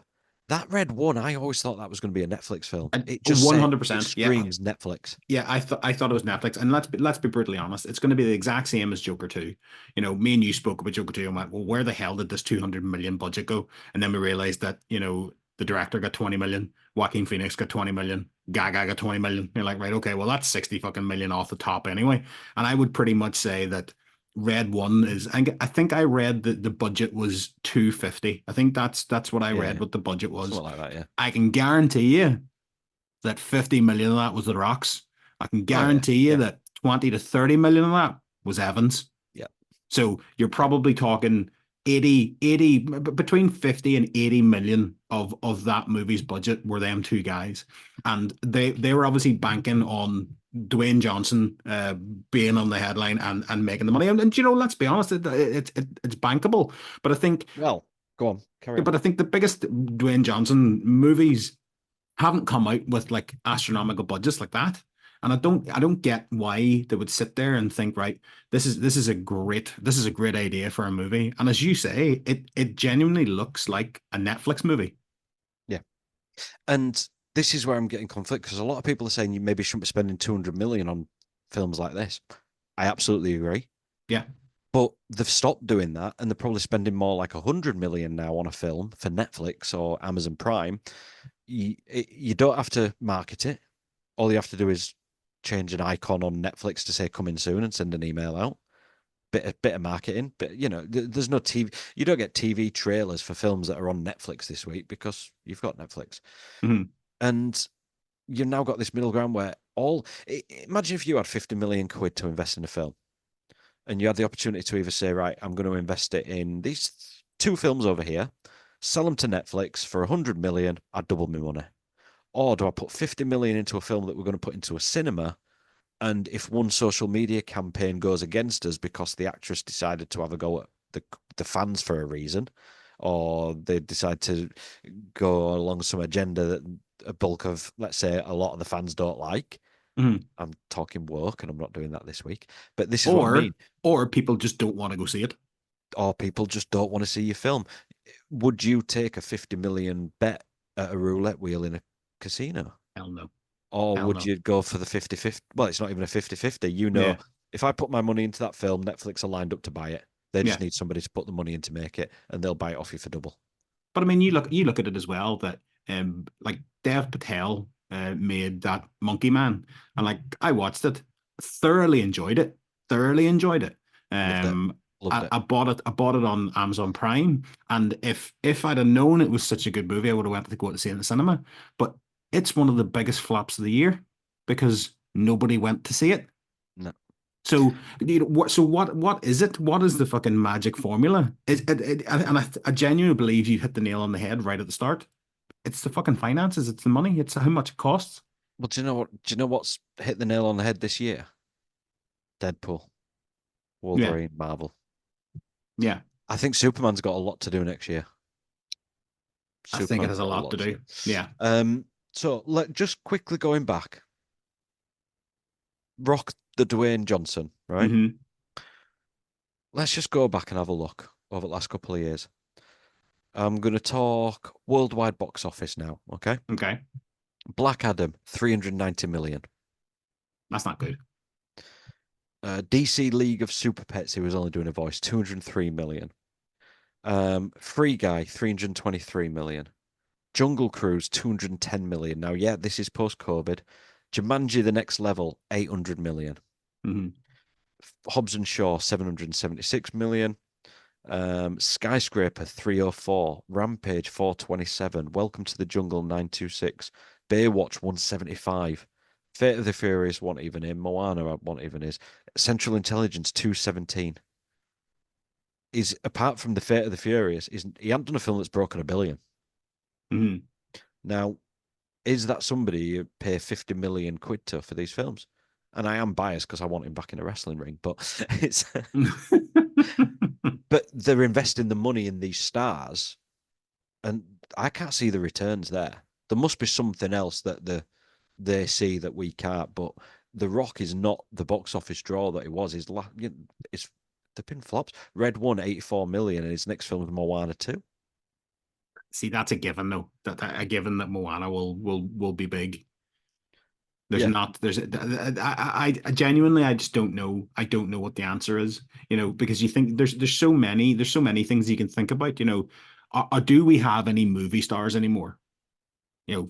That Red One, I always thought that was going to be a Netflix film. It just said it 100%. Yeah, screams Netflix. yeah. I thought it was Netflix, and let's be brutally honest. It's going to be the exact same as Joker 2. Me and you spoke about Joker 2 and went, well, where the hell did this 200 million budget go? And then we realized that the director got 20 million, Joaquin Phoenix got 20 million, Gaga got 20 million. You're like, right, okay, well that's 60 fucking million off the top anyway. And I would pretty much say that Red One is. I think I read that the budget was 250. I think that's what I read. Yeah, What the budget was. something like that. Yeah. I can guarantee you that 50 million of that was The Rock's. I can Oh yeah. guarantee you Yeah. that 20 to 30 million of that was Evans. Yeah. So you're Yeah. probably talking 80, between 50 and 80 million of that movie's budget were them two guys. And they were obviously banking on Dwayne Johnson being on the headline and making the money. And let's be honest, it's bankable. But I think Well, go on, carry on. but I think the biggest Dwayne Johnson movies haven't come out with like astronomical budgets like that. And I don't get why they would sit there and think, right, this is a great idea for a movie. And as you say, it genuinely looks like a Netflix movie. Yeah. And this is where I'm getting conflict because a lot of people are saying you maybe shouldn't be spending 200 million on films like this. I absolutely agree. Yeah. But they've stopped doing that and they're probably spending more like 100 million now on a film for Netflix or Amazon Prime. You don't have to market it. All you have to do is change an icon on Netflix to say coming soon and send an email out. Bit of marketing, but there's no TV. You don't get TV trailers for films that are on Netflix this week because you've got Netflix, Mhm. and you've now got this middle ground where imagine if you had 50 million quid to invest in a film, and you had the opportunity to either say, right, I'm going to invest it in these two films over here, sell them to Netflix for 100 million, I'd double my money. Or do I put 50 million into a film that we're going to put into a cinema? And if one social media campaign goes against us because the actress decided to have a go at the fans for a reason, or they decide to go along some agenda that a bulk of, let's say, a lot of the fans don't like. Mhm. I'm talking woke, and I'm not doing that this week. But this is what I Or mean. or people just don't want to go see it. Or people just don't want to see your film. Would you take a 50 million bet at a roulette wheel in a casino? Hell no. Or Hell would no. you go for the 50-50? Well, it's not even a 50-50. Yeah. If I put my money into that film, Netflix are lined up to buy it. They Yeah. just need somebody to put the money in to make it, and they'll buy it off you for double. But I mean, you look at it as well that like Dev Patel made that Monkey Man, and like I watched it, thoroughly enjoyed it, thoroughly enjoyed it. Loved it. Um, Loved I, it. I bought it. I bought it on Amazon Prime, and if I'd have known it was such a good movie, I would have went to go to see it in the cinema. But it's one of the biggest flops of the year because nobody went to see it. No. So what? So what is it? What is the fucking magic formula? And I genuinely believe you hit the nail on the head right at the start. It's the fucking finances. It's the money. It's how much it costs. Well, do you know what? Do you know what's hit the nail on the head this year? Deadpool, Yeah, Wolverine, Marvel. yeah. I think Superman's got a lot to do next year. I think it Superman's has a got lot to do. Yeah. So just quickly going back, Rock the Dwayne Johnson, right? Hmm. Let's just go back and have a look over the last couple of years. I'm going to talk worldwide box office now. Okay. Okay, Black Adam, 390 million. that's not good. DC League of Super Pets, who was only doing a voice, 203 million. Free Guy, 323 million. Jungle Cruise, 210 million. Now, yeah, this is post-COVID. Jumanji, The Next Level, 800 million. Hmm. Hobbs and Shaw, 776 million. Skyscraper, 304. Rampage, 427. Welcome to the Jungle, 926. Baywatch, 175. Fate of the Furious, wasn't even in. Moana, wasn't even in. Central Intelligence, 217. Is apart from the Fate of the Furious, he hadn't done a film that's broken a billion. Hmm. Now, is that somebody you pay 50 million quid to for these films? And I am biased because I want him back in a wrestling ring, but it's but they're investing the money in these stars, and I can't see the returns there. There must be something else that they see that we can't. But The Rock is not the box office draw that it was. It's they've been flops. Red won 84 million, and his next film is Moana 2. See, that's a given though. That a given that Moana will be big. There's Yeah. not. There's. I genuinely, I just don't know. I don't know what the answer is. You know, because you think there's so many things you can think about. You know, do we have any movie stars anymore? You know,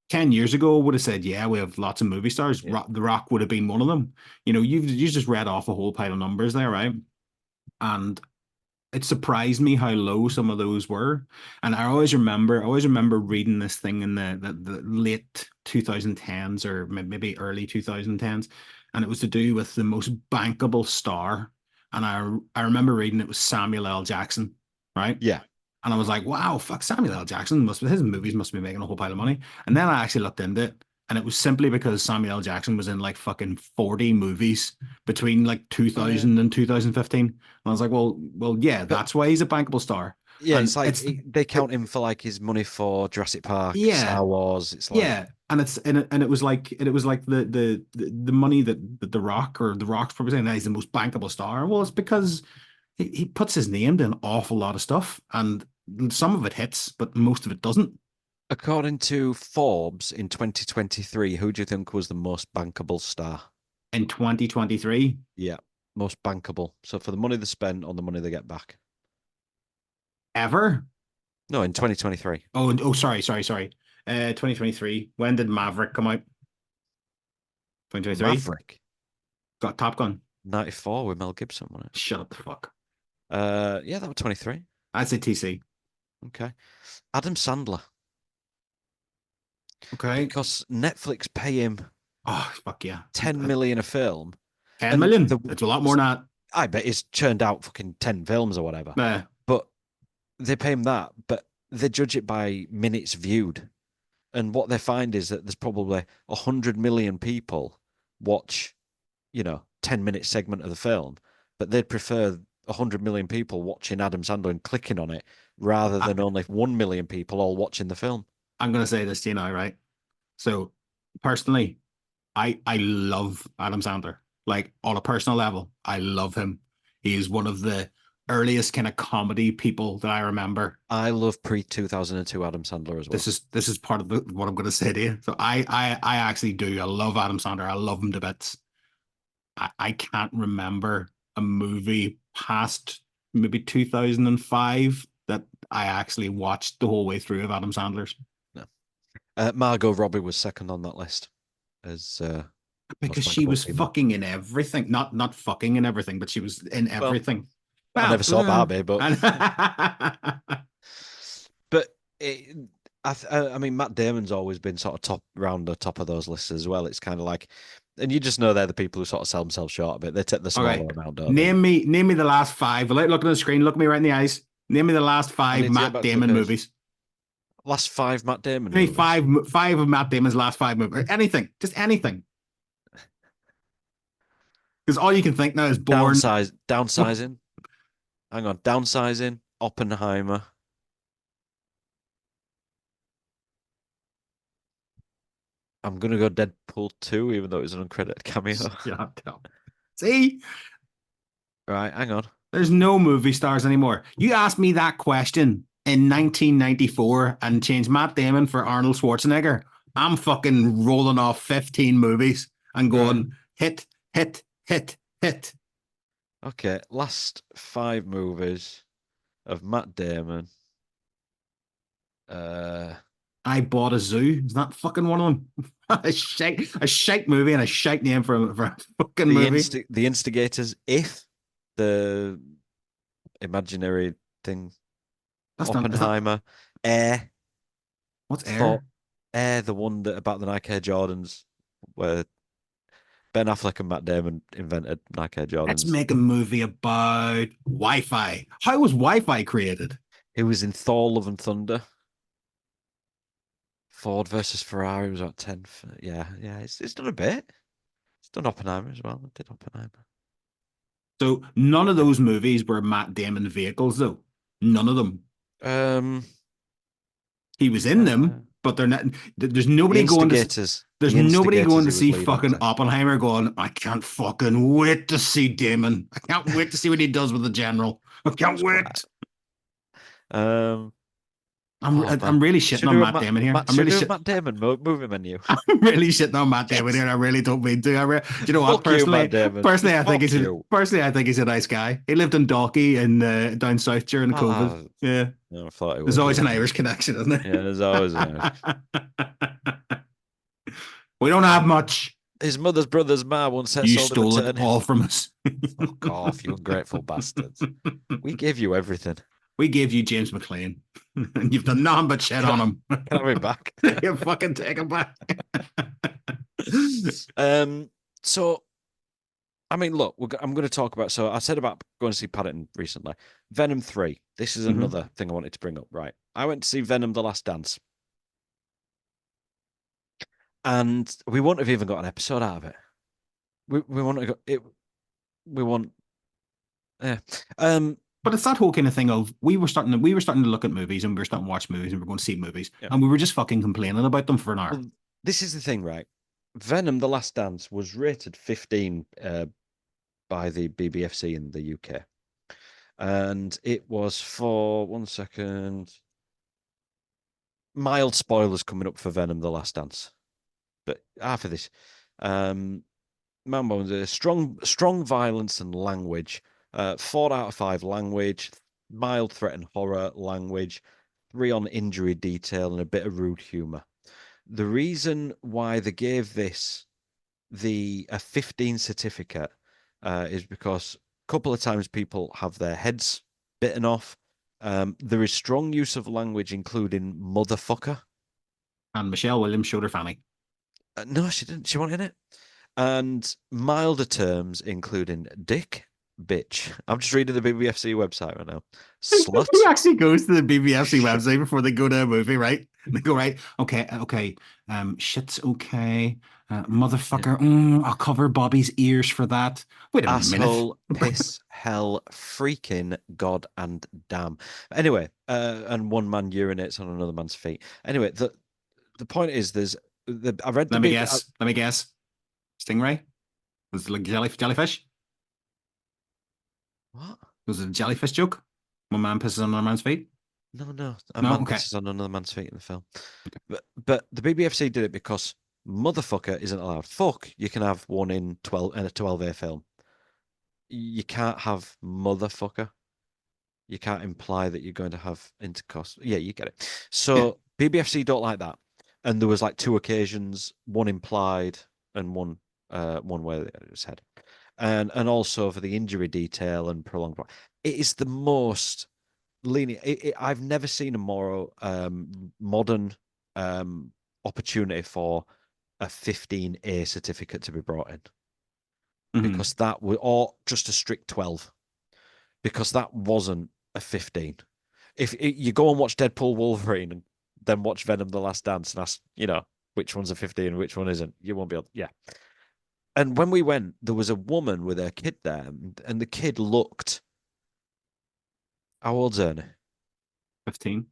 10 years ago, I would have said, yeah, we have lots of movie stars. Yeah. The Rock would have been one of them. You know, you just read off a whole pile of numbers there, right? And it surprised me how low some of those were. And I always remember reading this thing in the late 2010s or maybe early 2010s, and it was to do with the most bankable star. And I remember reading it was Samuel L. Jackson, right? Yeah. And I was like, wow, fuck, Samuel L. Jackson his movies must be making a whole pile of money. And then I actually looked into it, and it was simply because Samuel L. Jackson was in like fucking 40 movies between like 2000 and 2015. And I was like, well, yeah, But that's why he's a bankable star. yeah, And it's like they it, count him for like his money for Jurassic Park, yeah, Star Wars. It's like yeah. And it was like the money that the Rock or the Rock's probably saying that he's the most bankable star. Well, it's because he puts his name to an awful lot of stuff, and some of it hits, but most of it doesn't. according to Forbes in 2023, who do you think was the most bankable star? In 2023, Yeah, most bankable. So for the money they spent on the money they get back. ever? No, in 2023. Oh, sorry. 2023. When did Maverick come out? 2023. Maverick, Got Top Gun. 94 with Mel Gibson, wasn't it? Shut up the fuck. Yeah, that was 23. I'd say TC. Okay. Adam Sandler, Okay. because Netflix pay him Oh, fuck yeah. 10 million a film. 10 and million. the- It's a lot more than that. I bet it's churned out fucking 10 films or whatever. Uh, But they pay him that, but they judge it by minutes viewed. And what they find is that there's probably 100 million people watch, 10-minute segment of the film, but they'd prefer 100 million people watching Adam Sandler and clicking on it rather than only 1 million people all watching the film. I'm going to say this to you now, right? So, personally, I love Adam Sandler. Like, on a personal level, I love him. He is one of the earliest kind of comedy people that I remember. I love pre-2002 Adam Sandler as well. This is part of what I'm going to say to you. So I actually do. I love Adam Sandler. I love him to bits. I can't remember a movie past maybe 2005 that I actually watched the whole way through of Adam Sandler's. No. Margot Robbie was second on that list as Because most she bankable was female. fucking in everything. Not fucking in everything, but she was in everything. I never saw Barbie, but but I mean, Matt Damon's always been sort of top of those lists as well. It's kind of like, and you just know they're the people who sort of sell themselves short a bit. They take the smaller Okay. amount, don't they? Name me the last five. Without looking at the screen, look me right in the eyes. Name me the last need five to get Matt back to the Damon case. movies. Last 5 Matt Damon Give me movies. five of Matt Damon's last 5 movies. Or anything. Just anything. Because all you can think now is Born. Downsizing. Hang on, Downsizing. Oppenheimer. I'm gonna go Deadpool 2, even though it was an uncredited cameo. Yeah, see? Right, hang on. There's no movie stars anymore. You asked me that question in 1994 and change Matt Damon for Arnold Schwarzenegger, I'm fucking rolling off 15 movies and going hit, hit, hit, hit. Okay, last 5 movies of Matt Damon. I Bought a Zoo. Is that fucking one of them? a shite movie and a shite name for a fucking movie. The Instigators, If, the imaginary thing, That's not. Oppenheimer, Air. What's Thought Air? Air, the one that about the Nike Air Jordans, where Ben Affleck and Matt Damon invented Nike Air Let's Jordans. make a movie about Wi-Fi. How was Wi-Fi created? It was in Thor: Love and Thunder. Ford versus Ferrari was about 10. Yeah. It's done a bit. It's done Oppenheimer as well. It did Oppenheimer. So none of those movies were Matt Damon vehicles, though. None of them. He was in them, but they're not. There's nobody going to. There's nobody going to see fucking Oppenheimer going, I can't fucking wait to see Damon. I can't wait to see what he does with the general. I can't wait. I'm really shitting on Matt Damon here. I'm really shitting Matt Damon movie menu. I'm really shitting on Matt Damon here. I really don't mean to. Do you know what? Personally, I think he's a nice guy. He lived in Dalkey and down south during the COVID. Yeah. I thought there's always an Irish connection, isn't there? Yeah, there's always an Irish. We don't have much. His mother's brother's ma once said you stole it all from us. Fuck off, you ungrateful bastards. We gave you everything. We gave you James McClane, and you've done nothing but shit on him. Can I have him back? You fucking take him back. So, I mean, look, I'm going to talk about. So, I said about going to see Paddington recently. Venom 3. This is another thing I wanted to bring up. Right, I went to see Venom: The Last Dance, and we wouldn't have even got an episode out of it. We want to go. We want. Yeah. But it's that whole kind of thing of we were starting to look at movies and we were starting to watch movies and we were going to see movies and we were just fucking complaining about them for an hour. Well, this is the thing, right? Venom: The Last Dance was rated 15 by the BBFC in the UK, and it was for 1 second. Mild spoilers coming up for Venom: The Last Dance, but after this, Mambo, strong violence and language. 4 out of 5 language, mild threat and horror language, 3 on injury detail, and a bit of rude humor. The reason why they gave this a 15 certificate is because a couple of times people have their heads bitten off. There is strong use of language, including motherfucker. And Michelle Williams showed her fanny. No, she didn't. She wasn't in it. And milder terms, including dick, bitch. I'm just reading the BBFC website right now. Slut. He actually goes to the BBFC website before they go to a movie, right? They go, right, okay. Shit's okay. Motherfucker, I'll cover Bobby's ears for that. Wait a Asshole, minute. piss, hell, freaking god and damn. Anyway, and one man urinates on another man's feet. Anyway, the point is, I read. Let me guess. Stingray? Was it like jellyfish? What? Was it a jellyfish joke? One man pisses on another man's feet? No. A man pisses on another man's feet in the film. Okay. But the BBFC did it because motherfucker isn't allowed. Fuck, you can have one in a 12A film. You can't have motherfucker. You can't imply that you're going to have intercourse. Yeah, you get it. So BBFC don't like that. And there was like 2 occasions, one implied and one where it was said. And also for the injury detail and prolonged. It is the most lenient. I've never seen a more modern opportunity for a 15A certificate to be brought in, because that was, or just a strict 12, because that wasn't a 15. If you go and watch Deadpool Wolverine and then watch Venom: The Last Dance and ask, which one's a 15 and which one isn't, you won't be able. Yeah. And when we went, there was a woman with her kid there, and the kid looked. How old's Ernie? 15.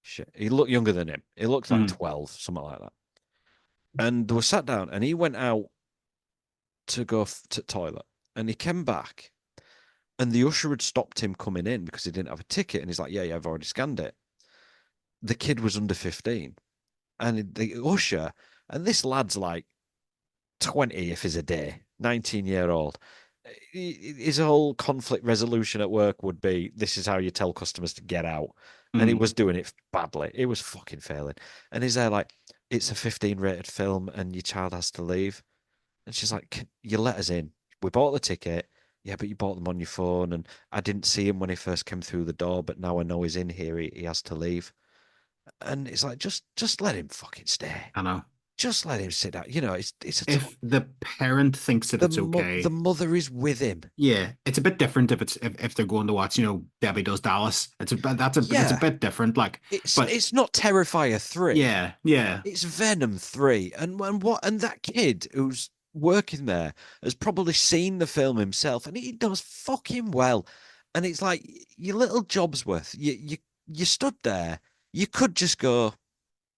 Shit, he looked younger than him. He looked like 12, something like that. And they were sat down, and he went out to go to the toilet, and he came back, and the usher had stopped him coming in because he didn't have a ticket, and he's like, "Yeah, I've already scanned it." the kid was under 15, and the usher, and this lad's like 20 if he's a day, 19-year-old. His whole conflict resolution at work would be, this is how you tell customers to get out. And he was doing it badly. It was fucking failing. And he's there like, it's a 15 rated film and your child has to leave. And she's like, you let us in. We bought the ticket. Yeah, but you bought them on your phone. And I didn't see him when he first came through the door, but now I know he's in here. He has to leave. And it's like, just let him fucking stay. I know. Just let him sit down. You know, it's a If the parent thinks that it's the okay, mother is with him. yeah, it's a bit different if they're going to watch, Debbie Does Dallas. That's a bit different. Like, but It's not Terrifier 3. yeah. It's Venom 3. And that kid who's working there has probably seen the film himself, and he does fucking well. And it's like, your little Jobsworth, you stood there, you could just go,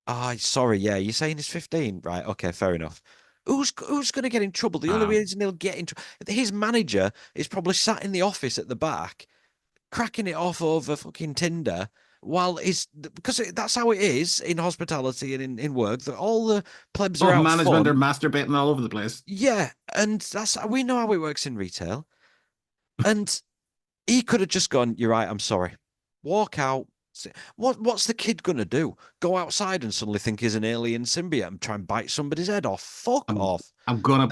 oh, sorry, yeah, you're saying he's 15, right? Okay, fair enough. Who's going to get in trouble? The only reason he'll get in trouble, his manager is probably sat in the office at the back, cracking it off over fucking Tinder, while because that's how it is in hospitality and in work, that all the plebs are Oh, out management are fun. masturbating all over the place. Yeah, and we know how it works in retail. And he could have just gone, you're right, I'm sorry. Walk out. What's the kid gonna do? Go outside and suddenly think he's an alien symbiote and try and bite somebody's head off? Fuck off. I'm gonna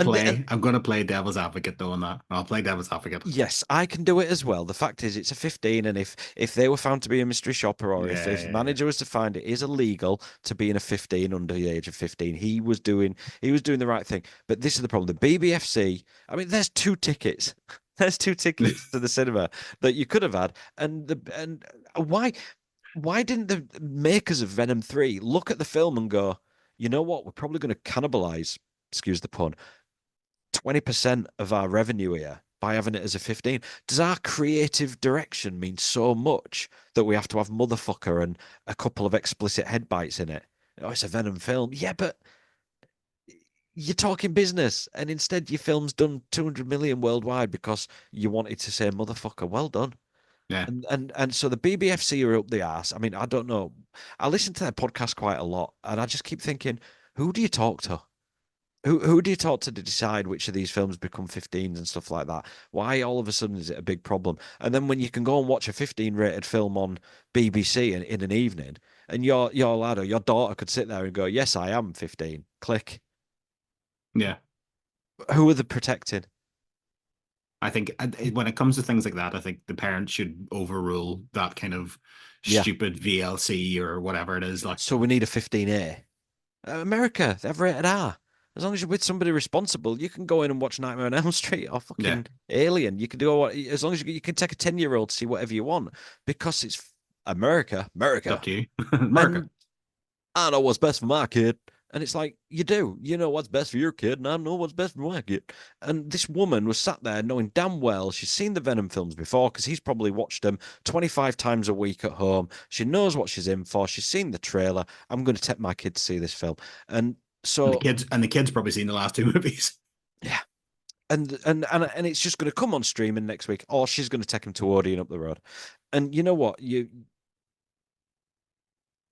And play devil's advocate though on that. I'll play devil's advocate. yes, I can do it as well. The fact is, it's a 15, and if they were found to be a mystery shopper, or if the Yeah. manager was to find it is illegal to be in a 15 under the age of 15, he was doing the right thing. But this is the problem. The BBFC, I mean, there's 2 tickets. There's 2 tickets to the cinema that you could have had, and why didn't the makers of Venom 3 look at the film and go, you know what, we're probably going to cannibalize, excuse the pun, 20% of our revenue here by having it as a 15? Does our creative direction mean so much that we have to have motherfucker and a couple of explicit head bites in it? Oh, it's a Venom film. Yeah, but you're talking business, and instead your film's done 200 million worldwide because you wanted to say motherfucker. Well done. Yeah. And so the BBFC are up the arse. I mean, I don't know. I listen to their podcast quite a lot, and I just keep thinking, who do you talk to? Who do you talk to decide which of these films become 15s and stuff like that? Why all of a sudden is it a big problem? And then when you can go and watch a 15 rated film on BBC in an evening, and your lad or your daughter could sit there and go, yes, I am 15. Click. Yeah. Who are they protecting? I think when it comes to things like that, I think the parents should overrule that kind of stupid VLC or whatever it is. Like, so we need a 15A. America, they've rated R. As long as you're with somebody responsible, you can go in and watch Nightmare on Elm Street or fucking Alien. You can do what, as long as you can take a 10-year-old to see whatever you want, because it's America. It's up to you. America. And I know what's best for my kid. And it's like, you do. You know what's best for your kid, and I know what's best for my kid. And this woman was sat there knowing damn well she's seen the Venom films before, because he's probably watched them 25 times a week at home. She knows what she's in for. She's seen the trailer. I'm going to take my kid to see this film. And so the kid's probably seen the last 2 movies. Yeah. And it's just going to come on streaming next week, or she's going to take him to Odeon up the road. And you know what?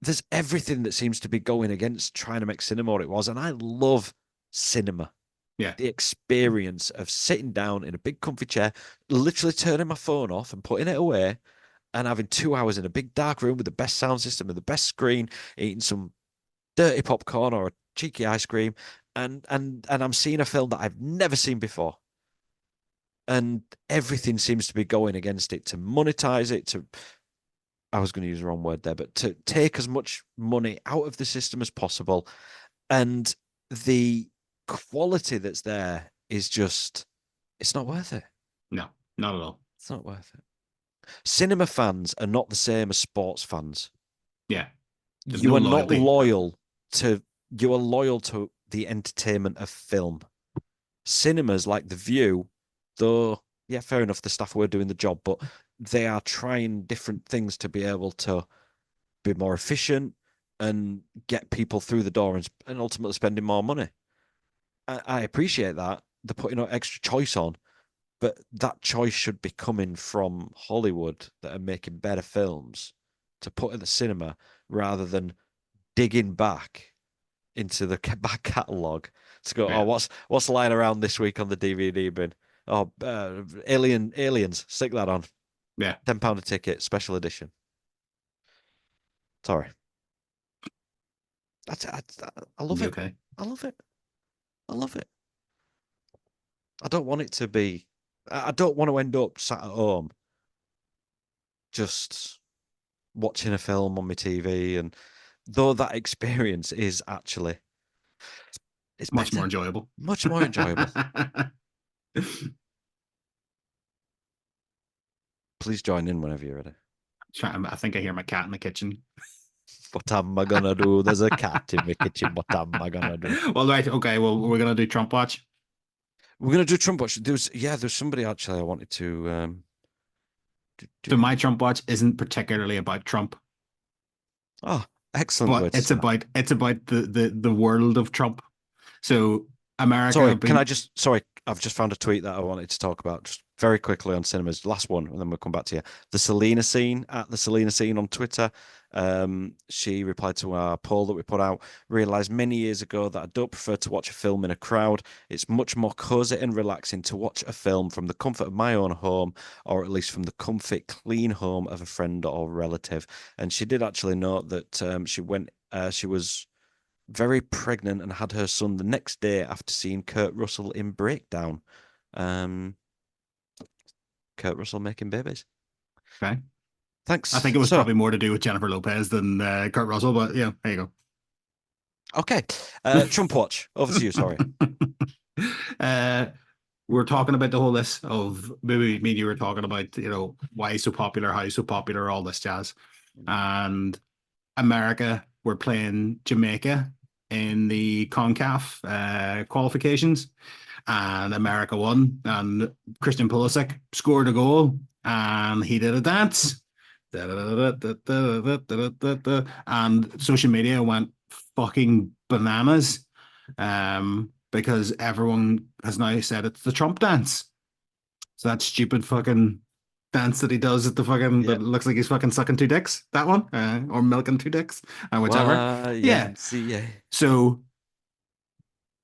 There's everything that seems to be going against trying to make cinema what it was. And I love cinema. Yeah. The experience of sitting down in a big comfy chair, literally turning my phone off and putting it away, and having 2 hours in a big dark room with the best sound system and the best screen, eating some dirty popcorn or a cheeky ice cream, and I'm seeing a film that I've never seen before. And everything seems to be going against it, to monetize it, I was going to use the wrong word there, but to take as much money out of the system as possible. And the quality that's there is just, it's not worth it. No, not at all. It's not worth it. Cinema fans are not the same as sports fans. Yeah. You are not loyal to, you are loyal to the entertainment of film. Cinemas like The View, though, yeah, fair enough, the staff were doing the job, but they are trying different things to be able to be more efficient and get people through the door and ultimately spending more money. I appreciate that. They're putting extra choice on, but that choice should be coming from Hollywood that are making better films to put at the cinema rather than digging back into the back catalogue to go, Yeah. oh, what's lying around this week on the DVD bin? Oh, Aliens, stick that on. Yeah. £10 a ticket, special edition. Sorry. I love it. Okay. I love it. I love it. I don't want it to be. I don't want to end up sat at home just watching a film on my TV, and though that experience is actually it's Much better, more enjoyable. much more enjoyable. Please join in whenever you're ready. I think I hear my cat in the kitchen. What am I gonna do? There's a cat in the kitchen. What am I gonna do? Well, right, okay. Well, we're gonna do Trump watch. We're gonna do Trump watch. There's somebody actually I wanted to So my Trump watch isn't particularly about Trump, Oh, excellent way but to it's start. about the world of Trump. So America. Sorry, sorry, I've just found a tweet that I wanted to talk about just very quickly on cinemas. Last one, and then we'll come back to you. The Selena Scene at the Selena Scene on Twitter. She replied to our poll that we put out. Realized many years ago that I don't prefer to watch a film in a crowd. It's much more cozy and relaxing to watch a film from the comfort of my own home, or at least from the comfy, clean home of a friend or relative. And she did actually note that she was very pregnant and had her son the next day after seeing Kurt Russell in Breakdown. Kurt Russell making babies. Okay. Thanks. I think it was probably more to do with Jennifer Lopez than Kurt Russell, but yeah, there you go. Okay. Trump watch. Over to you, sorry. We're talking about the whole list of maybe me and you were talking about, why he's so popular, how he's so popular, all this jazz. And America were playing Jamaica in the CONCACAF qualifications, and America won. And Christian Pulisic scored a goal, and he did a dance. And social media went fucking bananas, because everyone has now said it's the Trump dance. So that stupid fucking dance that he does at the fucking that looks like he's fucking sucking two dicks. That one, or milking two dicks, whichever. Yeah. So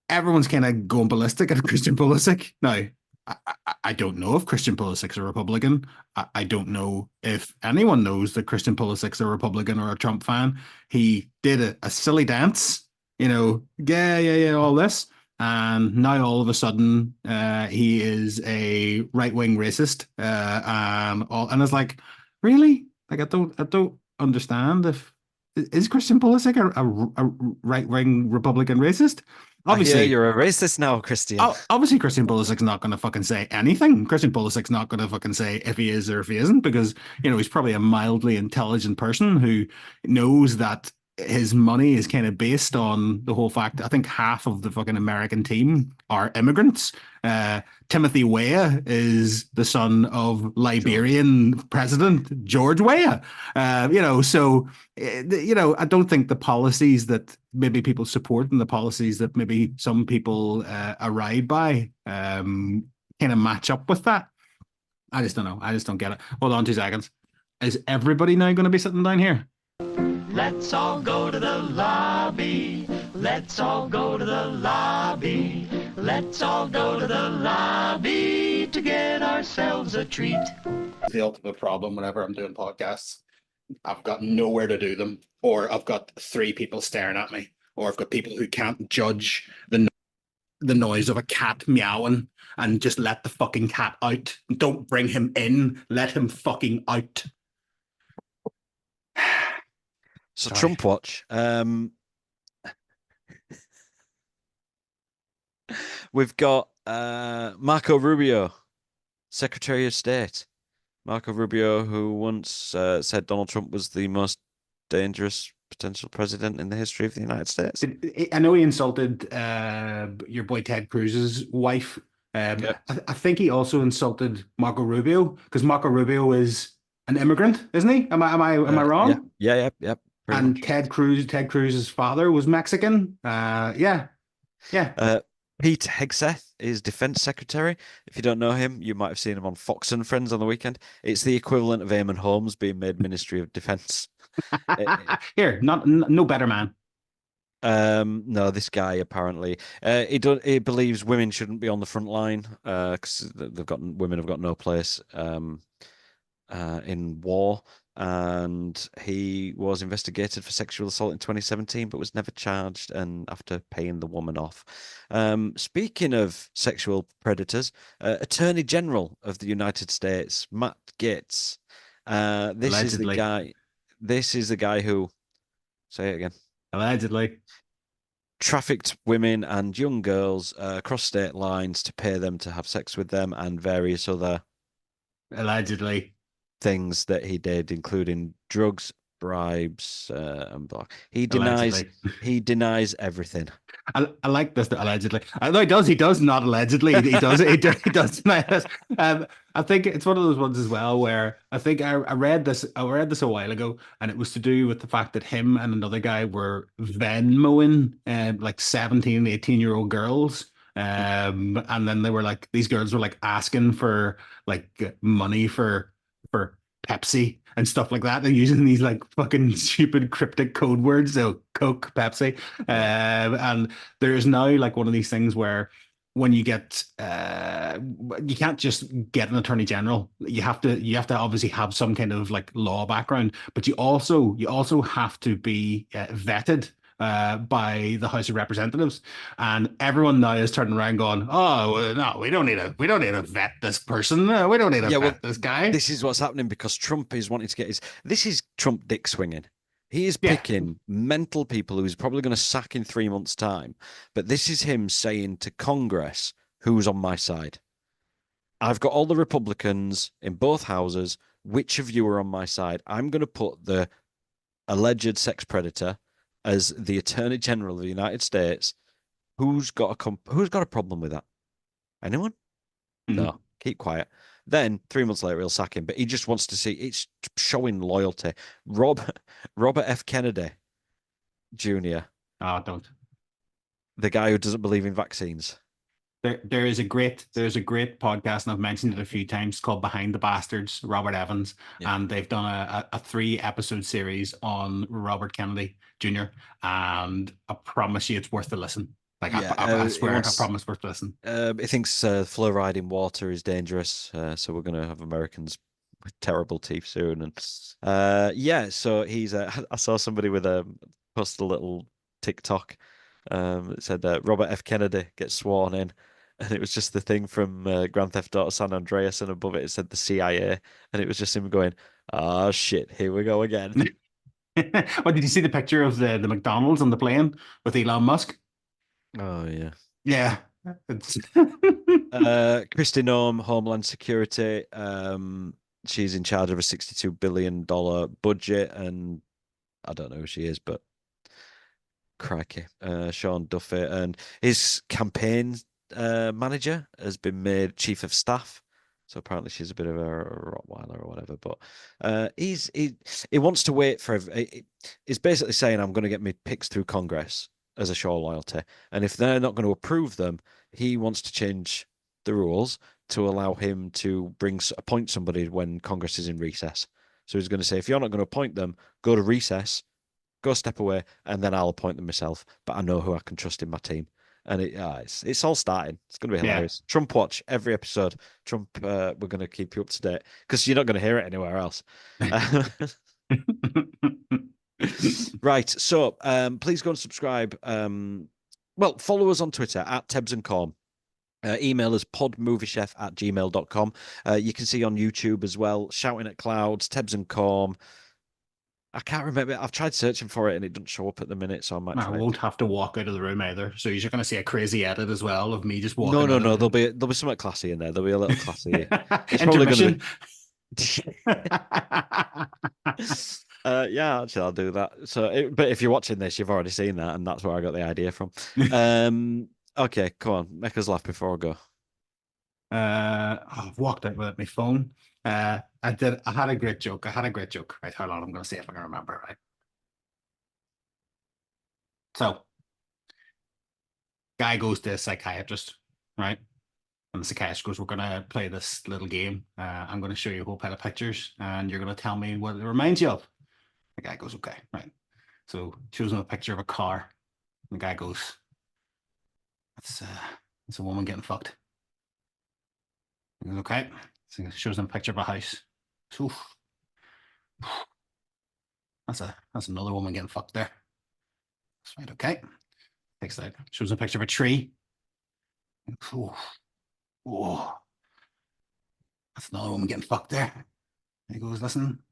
everyone's kind of going ballistic at Christian Pulisic now. I don't know if Christian Pulisic's a Republican. I don't know if anyone knows that Christian Pulisic's a Republican or a Trump fan. He did a silly dance, all this. And now all of a sudden, he is a right-wing racist. And it's like, really? Like, I don't understand is Christian Pulisic a right-wing Republican racist? Obviously, I hear you're a racist now, Christian. Obviously, Christian Pulisic's not going to fucking say anything. Christian Pulisic's not going to fucking say if he is or if he isn't, because he's probably a mildly intelligent person who knows that his money is kind of based on the whole fact. I think half of the fucking American team are immigrants. Timothy Weah is the son of Liberian President George Weah. So I don't think the policies that maybe people support and the policies that maybe some people arrive by kind of match up with that. I just don't know. I just don't get it. Hold on 2 seconds. Is everybody now going to be sitting down here? Let's all go to the lobby. Let's all go to the lobby. Let's all go to the lobby to get ourselves a treat. The ultimate problem whenever I'm doing podcasts, I've got nowhere to do them, or I've got 3 people staring at me, or I've got people who can't judge the noise of a cat meowing and just let the fucking cat out. Don't bring him in. Let him fucking out. So Sorry. Trump watch. We've got Marco Rubio, Secretary of State. Marco Rubio, who once said Donald Trump was the most dangerous potential president in the history of the United States. I know he insulted your boy Ted Cruz's wife. I think he also insulted Marco Rubio, because Marco Rubio is an immigrant, isn't he? Am I wrong? Yeah. And much. Ted Cruz's father was Mexican. Yeah. Pete Hegseth is Defense Secretary. If you don't know him, you might have seen him on Fox and Friends on the weekend. It's the equivalent of Eamon Holmes being made Ministry of Defense. Here, no better man. No, this guy apparently he believes women shouldn't be on the front line because women have got no place in war, and he was investigated for sexual assault in 2017, but was never charged. And after paying the woman off, speaking of sexual predators, Attorney General of the United States, Matt Gaetz, this is the Allegedly. guy. This is the guy who, say it again, Allegedly. trafficked women and young girls across state lines to pay them to have sex with them, and various other Allegedly. things that he did, including drugs, bribes, and blah. He denies. Allegedly. He denies everything. I like this allegedly. No, he does. He does not allegedly. He does. He does deny this. I think it's one of those ones as well where I think I read this. I read this a while ago, and it was to do with the fact that him and another guy were Venmoing like 17, 18-year-old girls. And then they were like, these girls were like asking for like money for Pepsi and stuff like that. They're using these like fucking stupid cryptic code words. So Coke, Pepsi. And there's now like one of these things where when you get you can't just get an attorney general. You have to obviously have some kind of like law background, but you also have to be vetted by the House of Representatives, and everyone now is turning around going, "Oh well, no, we don't need to vet this person. We don't need to vet this guy." This is what's happening because Trump is wanting to get his. This is Trump dick swinging. He is Yeah. picking mental people who he's probably going to sack in 3 months' time. But this is him saying to Congress, "Who's on my side? I've got all the Republicans in both houses. Which of you are on my side? I'm going to put the alleged sex predator as the Attorney General of the United States. Who's got a problem with that? Anyone? No, keep quiet." Then 3 months later, he'll sack him. But he just wants to see it's showing loyalty. Robert F. Kennedy Jr., Oh, don't. the guy who doesn't believe in vaccines. There's a great podcast, and I've mentioned it a few times, called Behind the Bastards, Robert Evans, and they've done a 3-episode series on Robert Kennedy Jr. And I promise you, it's worth the listen. Like I swear, I promise, worth the listen. He thinks fluoride in water is dangerous, so we're going to have Americans with terrible teeth soon. And so he's. I saw somebody with post a little TikTok. It said Robert F. Kennedy gets sworn in, and it was just the thing from Grand Theft Auto San Andreas, and above it said the CIA, and it was just him going, "Ah, shit, here we go again." Well, did you see the picture of the McDonald's on the plane with Elon Musk? Oh yeah. Yeah. Kristi Noem, Homeland Security. She's in charge of a $62 billion budget, and I don't know who she is, but crikey. Sean Duffy, and his campaign manager has been made chief of staff. So apparently she's a bit of a Rottweiler or whatever. But he wants to wait for. He's basically saying, "I'm going to get my picks through Congress as a show of loyalty, and if they're not going to approve them, he wants to change the rules to allow him to appoint somebody when Congress is in recess. So he's going to say, if you're not going to appoint them, go to recess, go step away, and then I'll appoint them myself. But I know who I can trust in my team." And it's all starting. It's going to be hilarious. Yeah. Trump watch every episode. Trump, we're going to keep you up to date because you're not going to hear it anywhere else. Right. So please go and subscribe. Follow us on Twitter at tebbsandcorm. Email us podmoviechef@gmail.com. You can see on YouTube as well, Shouting at Clouds, Tebbs and Corm. I can't remember. I've tried searching for it and it doesn't show up at the minute, so I might. I won't have to walk out of the room either. So you're going to see a crazy edit as well of me just walking. No. There'll be something classy in there. There'll be a little classy. It's probably going to be. Yeah, actually, I'll do that. So, but if you're watching this, you've already seen that, and that's where I got the idea from. Okay, come on, make us laugh before I go. I've walked out without my phone. I had a great joke. Right, hold on. I'm going to see if I can remember it right. So, Guy goes to a psychiatrist, right? And the psychiatrist goes, "We're gonna play this little game. I'm gonna show you a whole pile of pictures, and you're gonna tell me what it reminds you of." The guy goes, "Okay, right." So shows him a picture of a car. And the guy goes, "That's a woman getting fucked." He goes, "Okay." So he shows him a picture of a house. So that's another woman getting fucked there. That's right, okay. Takes that, shows him a picture of a tree. Oh, oh, that's another woman getting fucked there. He goes, "Listen,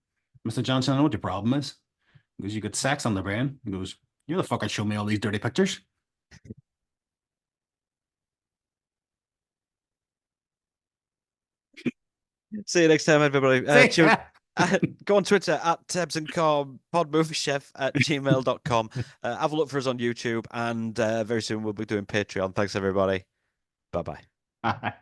Mr. Johnson, I know what your problem is." He goes, "You got sex on the brain." He goes, "You're the fucker show me all these dirty pictures." See you next time, everybody. See ya. Go on Twitter at tebbsandcorm, podmoviechef@gmail.com. Have a look for us on YouTube, and very soon we'll be doing Patreon. Thanks, everybody. Bye-bye. Bye.